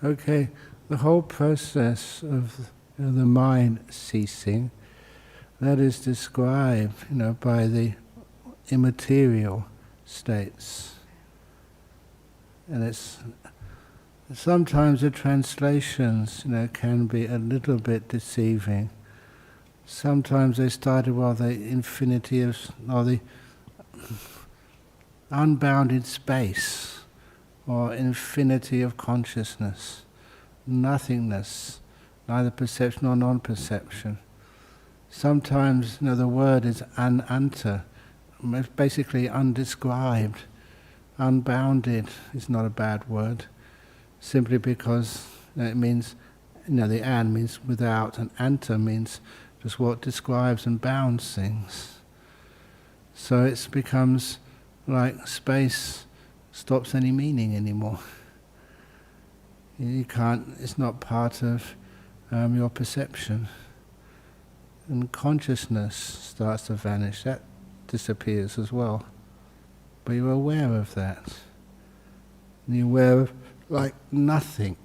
Okay, the whole process of the mind ceasing, that is described by the immaterial states. And it's sometimes the translations can be a little bit deceiving. Sometimes they started the infinity of, or the unbounded space, or infinity of consciousness, nothingness, neither perception nor non-perception. Sometimes the word is ananta, basically undescribed. Unbounded is not a bad word, simply because it means, the an means without, and anta means just what describes and bounds things. So it becomes like space stops any meaning anymore. You can't, it's not part of your perception. And consciousness starts to vanish, that disappears as well. But you're aware of that. And you're aware of nothing.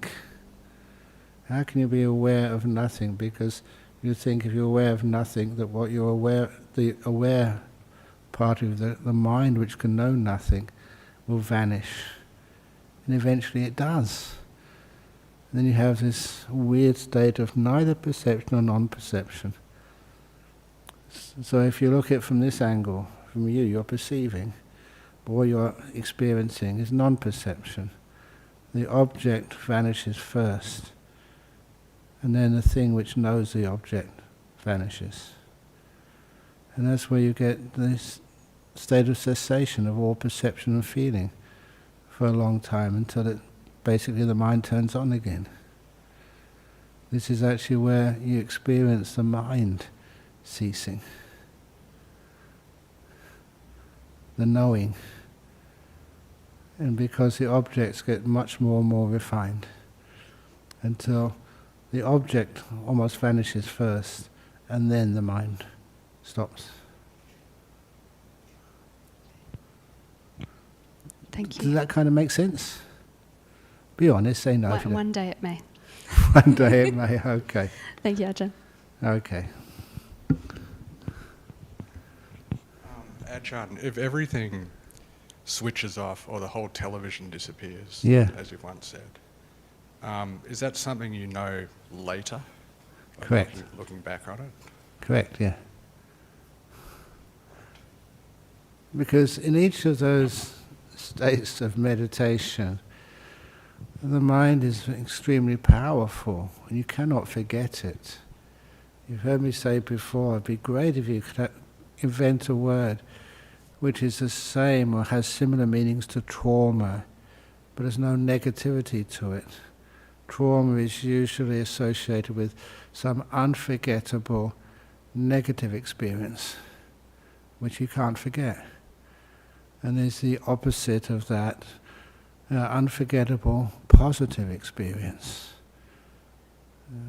How can you be aware of nothing? Because you think if you're aware of nothing, that what you're aware, the aware part of the mind which can know nothing, will vanish. And eventually it does. And then you have this weird state of neither perception or non-perception. So if you look at it from this angle, from you're perceiving, but what you're experiencing is non-perception. The object vanishes first, and then the thing which knows the object vanishes. And that's where you get this state of cessation of all perception and feeling for a long time, until basically the mind turns on again. This is actually where you experience the mind ceasing. The knowing. And because the objects get much more and more refined, until the object almost vanishes first, and then the mind stops. Thank you. Does that kind of make sense? Be honest, say no. One day it may. One day it may, okay. Thank you, Ajahn. Okay. Ajahn, if everything switches off or the whole television disappears, as you once said, is that something you know later? Correct. Looking back on it? Correct, yeah. Because in each of those states of meditation, the mind is extremely powerful, and you cannot forget it. You've heard me say before, it'd be great if you could invent a word which is the same or has similar meanings to trauma, but there's no negativity to it. Trauma is usually associated with some unforgettable negative experience, which you can't forget. And there's the opposite of that, unforgettable positive experience,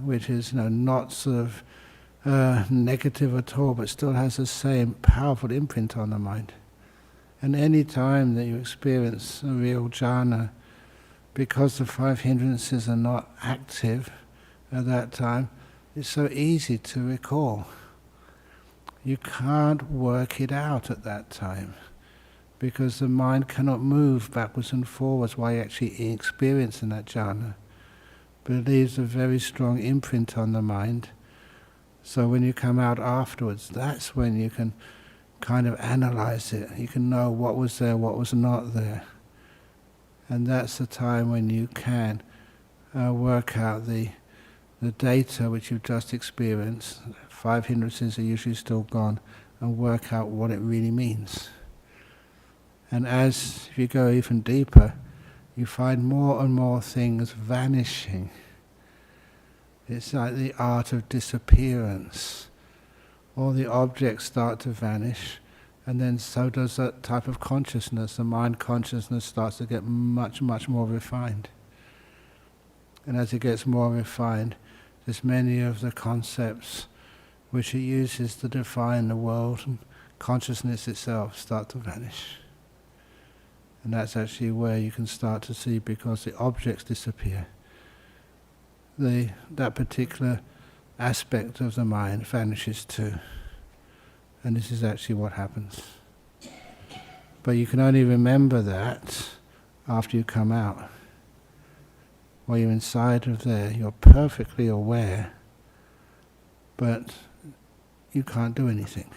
which is not sort of negative at all, but still has the same powerful imprint on the mind. And any time that you experience a real jhana, because the five hindrances are not active at that time, it's so easy to recall. You can't work it out at that time, because the mind cannot move backwards and forwards while you're actually experiencing that jhana. but it leaves a very strong imprint on the mind. So when you come out afterwards, that's when you can kind of analyze it. You can know what was there, what was not there. And that's the time when you can work out the data which you've just experienced. 5 hindrances are usually still gone, and work out what it really means. And as you go even deeper, you find more and more things vanishing. It's like the art of disappearance. All the objects start to vanish, and then so does that type of consciousness. The mind consciousness starts to get much, much more refined. And as it gets more refined, there's many of the concepts which it uses to define the world and consciousness itself start to vanish. And that's actually where you can start to see, because the objects disappear, that particular aspect of the mind vanishes too. And this is actually what happens. But you can only remember that after you come out. While you're inside of there, you're perfectly aware, but you can't do anything.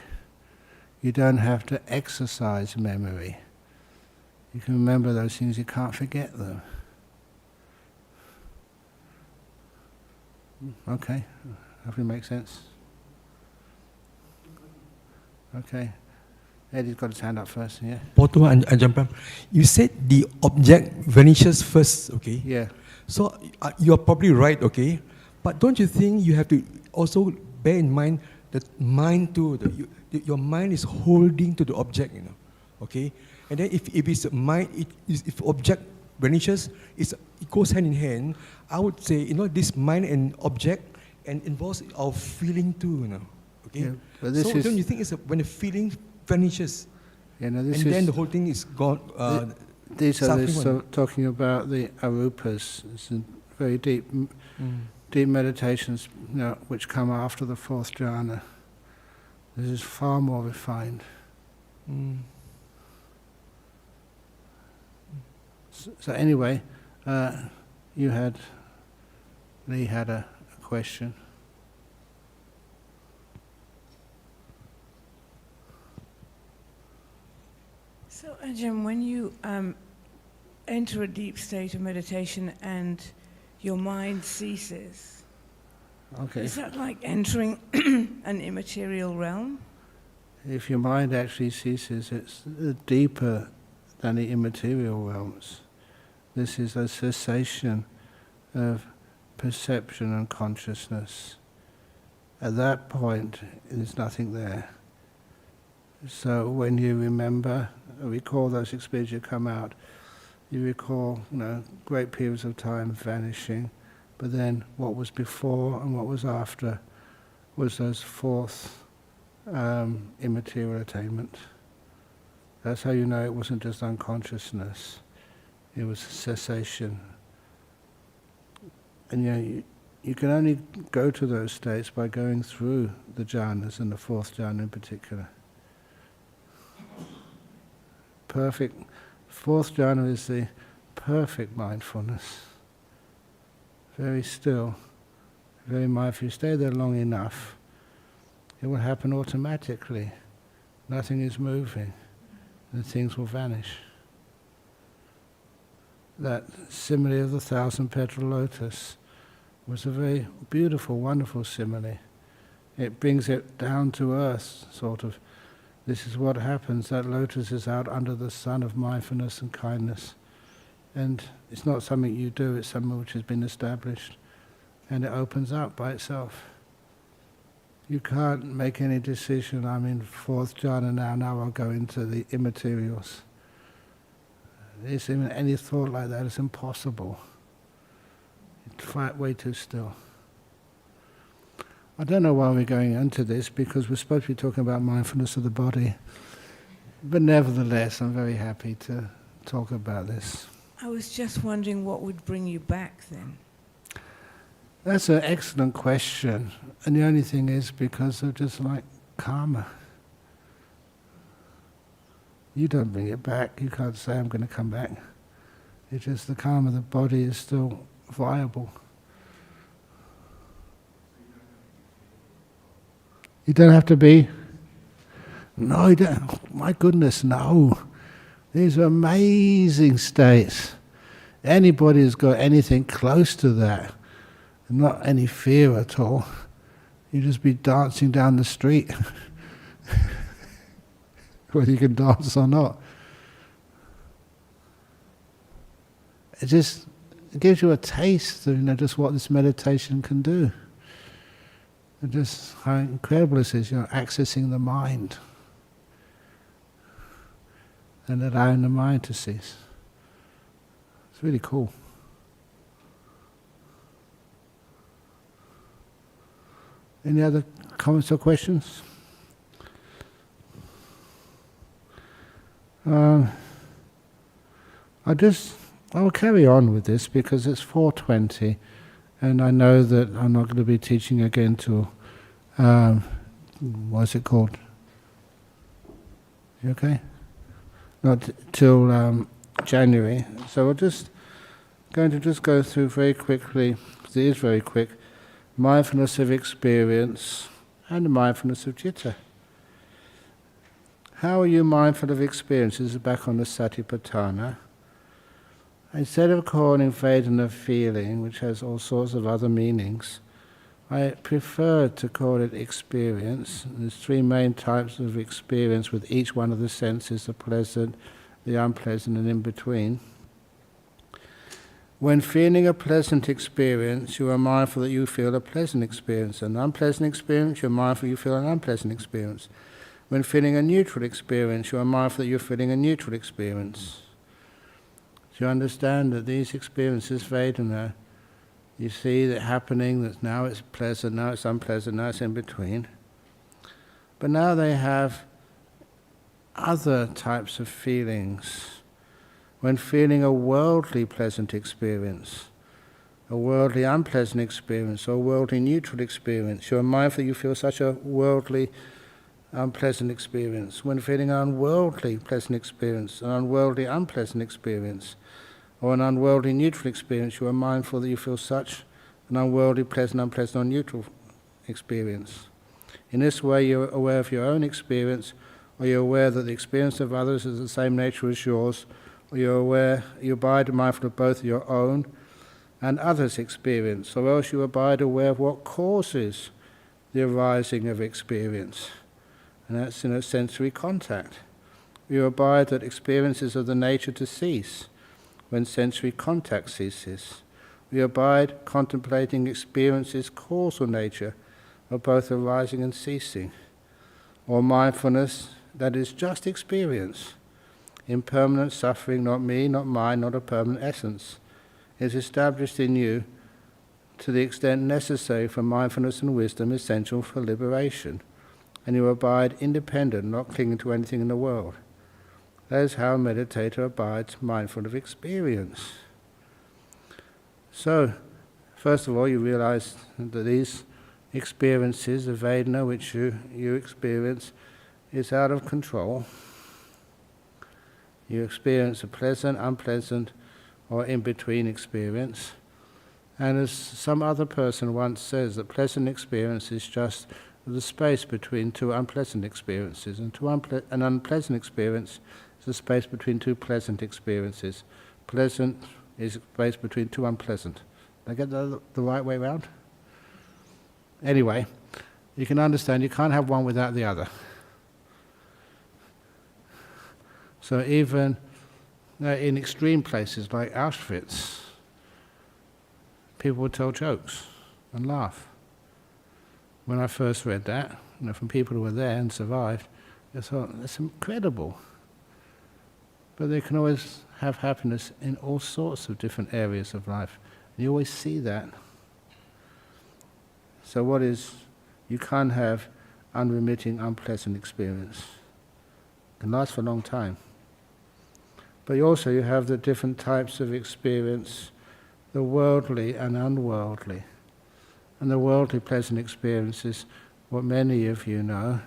You don't have to exercise memory. You can remember those things, you can't forget them. Okay, hopefully it makes sense. Okay. Eddie's got his hand up first, yeah? Ajahn Brahm, you said the object vanishes first, okay? Yeah. So you're probably right, okay? But don't you think you have to also bear in mind that mind too, your mind is holding to the object, you know, okay? And then if it's mind, if object vanishes, it goes hand in hand. I would say, you know, this mind and object and involves our feeling too, you know, okay? Yeah, but this so don't you think it's when the feeling vanishes, then the whole thing is gone? These are talking about the arupas. It's a very deep meditations, you know, which come after the 4th jhana. This is far more refined. So anyway, Lee had a question. So Ajahn, when you enter a deep state of meditation and your mind ceases, is that like entering an immaterial realm? If your mind actually ceases, it's deeper than the immaterial realms. This is a cessation of perception and consciousness. At that point, there's nothing there. So when you recall those experiences you come out, you recall, you know, great periods of time vanishing, but then what was before and what was after was those 4th immaterial attainment. That's how you know it wasn't just unconsciousness, it was cessation. And you know, you can only go to those states by going through the jhanas, and the 4th jhana in particular. Perfect. 4th jhana is the perfect mindfulness. Very still, very mindful. If you stay there long enough, it will happen automatically. Nothing is moving, and things will vanish. That simile of the 1,000-petal lotus was a very beautiful, wonderful simile. It brings it down to earth, sort of. This is what happens. That lotus is out under the sun of mindfulness and kindness. And it's not something you do, it's something which has been established. And it opens up by itself. You can't make any decision, I'm in 4th jhana now I'll go into the immaterials. There's even any thought like that is impossible. It's way too still. I don't know why we're going into this, because we're supposed to be talking about mindfulness of the body. But nevertheless, I'm very happy to talk about this. I was just wondering what would bring you back then? That's an excellent question. And the only thing is because of just like karma. You don't bring it back. You can't say, I'm going to come back. It's just the karma. The body is still viable. You don't have to be. No, you don't. Oh, my goodness, no. These are amazing states. Anybody who's got anything close to that, not any fear at all, you just be dancing down the street, whether you can dance or not. It just gives you a taste of just what this meditation can do. And just how incredible it is, accessing the mind and allowing the mind to cease. It's really cool. Any other comments or questions? I'll carry on with this because it's 4:20 and I know that I'm not going to be teaching again till, what's it called? You okay? Not till January. So we're just going to go through very quickly, because it is very quick, mindfulness of experience and mindfulness of citta. How are you mindful of experience? This is back on the Satipatthana. Instead of calling Vedana feeling, which has all sorts of other meanings, I prefer to call it experience. There's three main types of experience with each one of the senses, the pleasant, the unpleasant, and in between. When feeling a pleasant experience, you are mindful that you feel a pleasant experience. An unpleasant experience, you are mindful you feel an unpleasant experience. When feeling a neutral experience, you are mindful that you're feeling a neutral experience. So you understand that these experiences, Vedana, you see that happening, that now it's pleasant, now it's unpleasant, now it's in between. But now they have other types of feelings. When feeling a worldly pleasant experience, a worldly unpleasant experience, or a worldly neutral experience, you are mindful you feel such a worldly unpleasant experience. When feeling an unworldly pleasant experience, an unworldly unpleasant experience, or an unworldly neutral experience, you are mindful that you feel such an unworldly pleasant, unpleasant, or neutral experience. In this way you're aware of your own experience, or you're aware that the experience of others is the same nature as yours, or you're aware, you abide mindful of both your own and others' experience, or else you abide aware of what causes the arising of experience. And that's in a sensory contact. You abide that experience is of the nature to cease when sensory contact ceases. We abide contemplating experience's causal nature of both arising and ceasing, or mindfulness that is just experience, impermanent suffering, not me, not mine, not a permanent essence, is established in you to the extent necessary for mindfulness and wisdom, essential for liberation, and you abide independent, not clinging to anything in the world. That is how a meditator abides mindful of experience. So, first of all, you realize that these experiences of Vedana, which you experience, is out of control. You experience a pleasant, unpleasant, or in-between experience. And as some other person once says, that pleasant experience is just the space between two unpleasant experiences, and an unpleasant experience is the space between two pleasant experiences. Pleasant is a space between two unpleasant. Did I get that the right way around? Anyway, you can understand you can't have one without the other. So even in extreme places like Auschwitz, people would tell jokes and laugh. When I first read that, from people who were there and survived, I thought, that's incredible. But they can always have happiness in all sorts of different areas of life. And you always see that. So you can't have unremitting, unpleasant experience. It can last for a long time. But you have the different types of experience, the worldly and unworldly. And the worldly pleasant experience is what many of you know,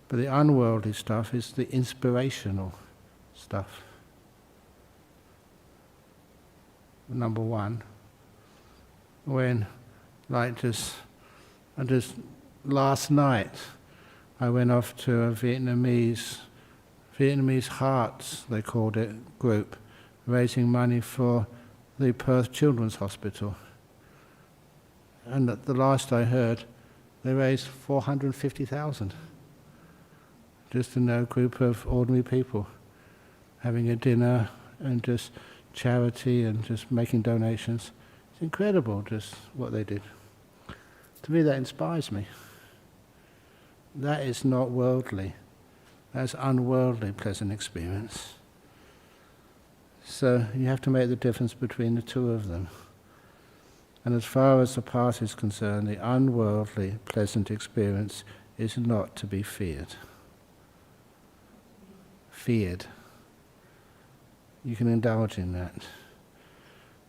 but the unworldly stuff is the inspirational stuff. Number one, when, like, just last night I went off to a Vietnamese Hearts, they called it, group, raising money for the Perth Children's Hospital. And at the last I heard, they raised 450,000. Just in a group of ordinary people having a dinner and just charity and just making donations. It's incredible just what they did. To me that inspires me. That is not worldly. That's unworldly pleasant experience. So you have to make the difference between the two of them. And as far as the path is concerned, the unworldly pleasant experience is not to be feared. Feared. You can indulge in that.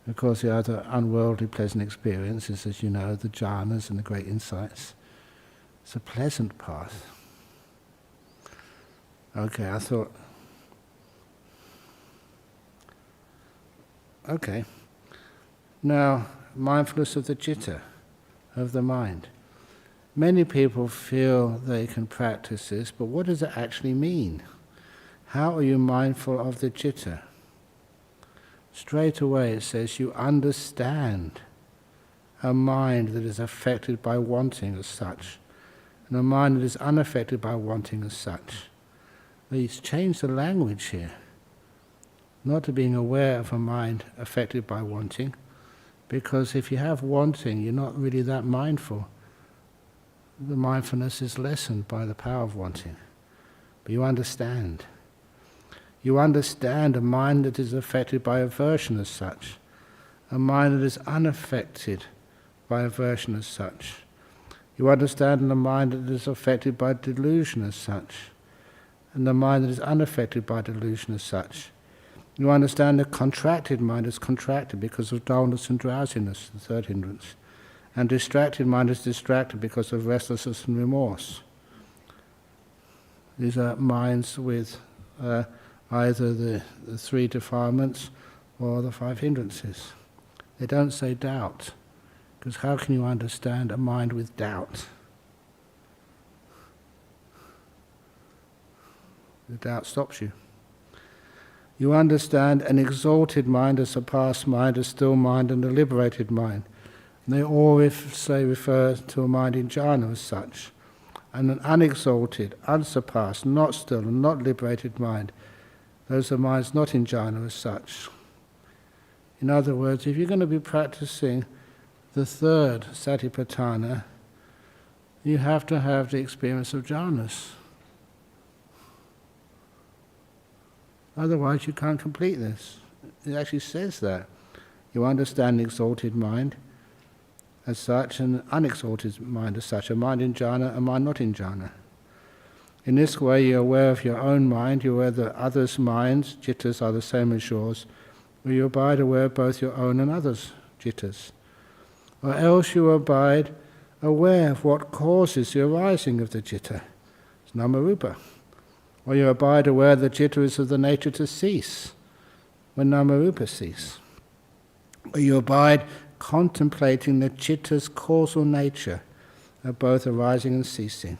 Of course, the other unworldly pleasant experience is, as you know, the jhanas and the great insights. It's a pleasant path. Okay, I thought... Okay. Now, mindfulness of the citta, of the mind. Many people feel they can practice this, but what does it actually mean? How are you mindful of the citta? Straight away it says you understand a mind that is affected by wanting as such, and a mind that is unaffected by wanting as such. He's changed the language here, not to being aware of a mind affected by wanting, because if you have wanting, you're not really that mindful. The mindfulness is lessened by the power of wanting. But you understand. You understand a mind that is affected by aversion as such, a mind that is unaffected by aversion as such. You understand a mind that is affected by delusion as such, and the mind that is unaffected by delusion as such. You understand the contracted mind is contracted because of dullness and drowsiness, the third hindrance. And distracted mind is distracted because of restlessness and remorse. These are minds with either the three defilements or the five hindrances. They don't say doubt, because how can you understand a mind with doubt? The doubt stops you. You understand an exalted mind, a surpassed mind, a still mind, and a liberated mind. And they all refer to a mind in jhana as such. And an unexalted, unsurpassed, not still, and not liberated mind, those are minds not in jhana as such. In other words, if you're going to be practicing the third satipatthana, you have to have the experience of jhanas. Otherwise you can't complete this. It actually says that. You understand the exalted mind as such, and an unexalted mind as such, a mind in jhana, a mind not in jhana. In this way you're aware of your own mind, you're aware that others' minds, jittas, are the same as yours, or you abide aware of both your own and others' jittas. Or else you abide aware of what causes the arising of the citta. It's namarupa. Or you abide aware the citta is of the nature to cease, when namarupa cease. Or you abide contemplating the citta's causal nature of both arising and ceasing.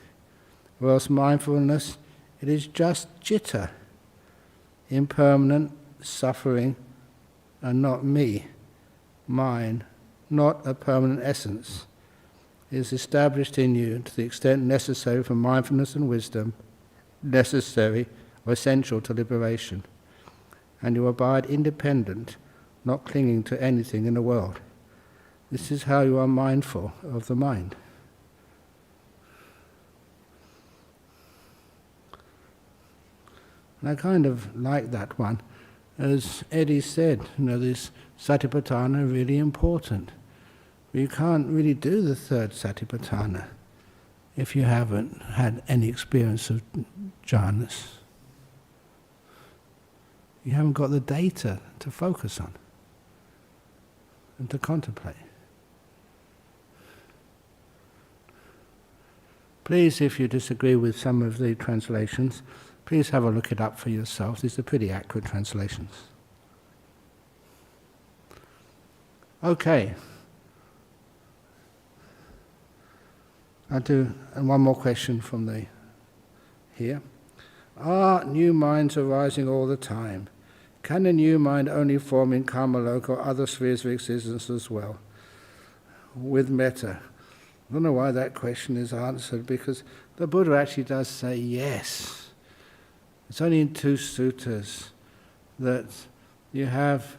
Or else mindfulness, it is just citta, impermanent, suffering, and not me, mine, not a permanent essence, is established in you to the extent necessary for mindfulness and wisdom, necessary or essential to liberation, and you abide independent, not clinging to anything in the world. This is how you are mindful of the mind. And I kind of like that one. As Eddie said, this satipatthana is really important. But you can't really do the third satipatthana if you haven't had any experience of jhanas. You haven't got the data to focus on and to contemplate. Please, if you disagree with some of the translations, please have a look it up for yourself. These are pretty accurate translations. Okay. I'll do one more question from here. Are new minds arising all the time? Can a new mind only form in Kamaloka or other spheres of existence as well? With metta. I don't know why that question is answered, because the Buddha actually does say yes. It's only in 2 suttas that you have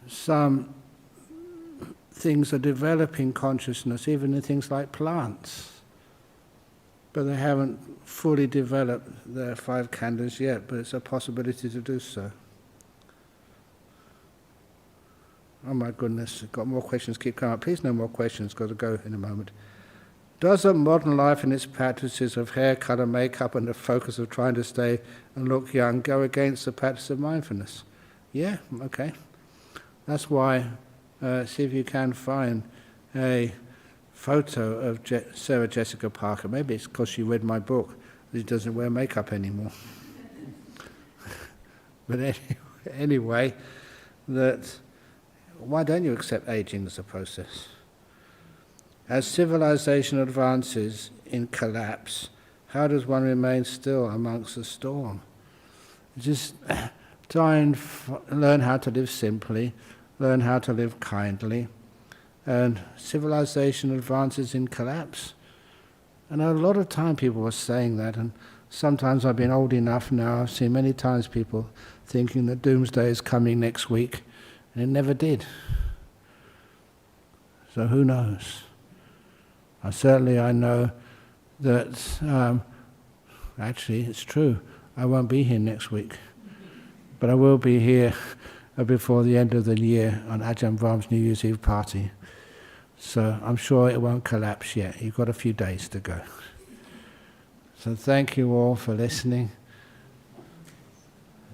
some things are developing consciousness, even in things like plants. But they haven't fully developed their 5 khandhas yet, but it's a possibility to do so. Oh my goodness, I've got more questions keep coming up. Please no more questions, got to go in a moment. Does a modern life and its practices of hair colour, makeup and the focus of trying to stay and look young go against the practice of mindfulness? Yeah, okay. That's why, see if you can find a photo of Sarah Jessica Parker. Maybe it's because she read my book that she doesn't wear makeup anymore. But anyway, why don't you accept aging as a process? As civilization advances in collapse, how does one remain still amongst the storm? Just try and learn how to live simply, learn how to live kindly, and civilization advances in collapse. And a lot of time people were saying that, and sometimes I've been old enough now, I've seen many times people thinking that doomsday is coming next week, and it never did. So who knows? Certainly I know that, actually it's true, I won't be here next week, but I will be here before the end of the year on Ajahn Brahm's New Year's Eve party. So I'm sure it won't collapse yet. You've got a few days to go. So thank you all for listening.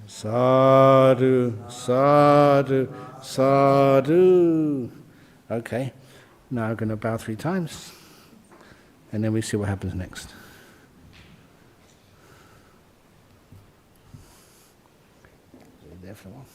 Sadhu, sadhu, sadhu. Okay, now I'm going to bow 3 times, and then we see what happens next. There for a while.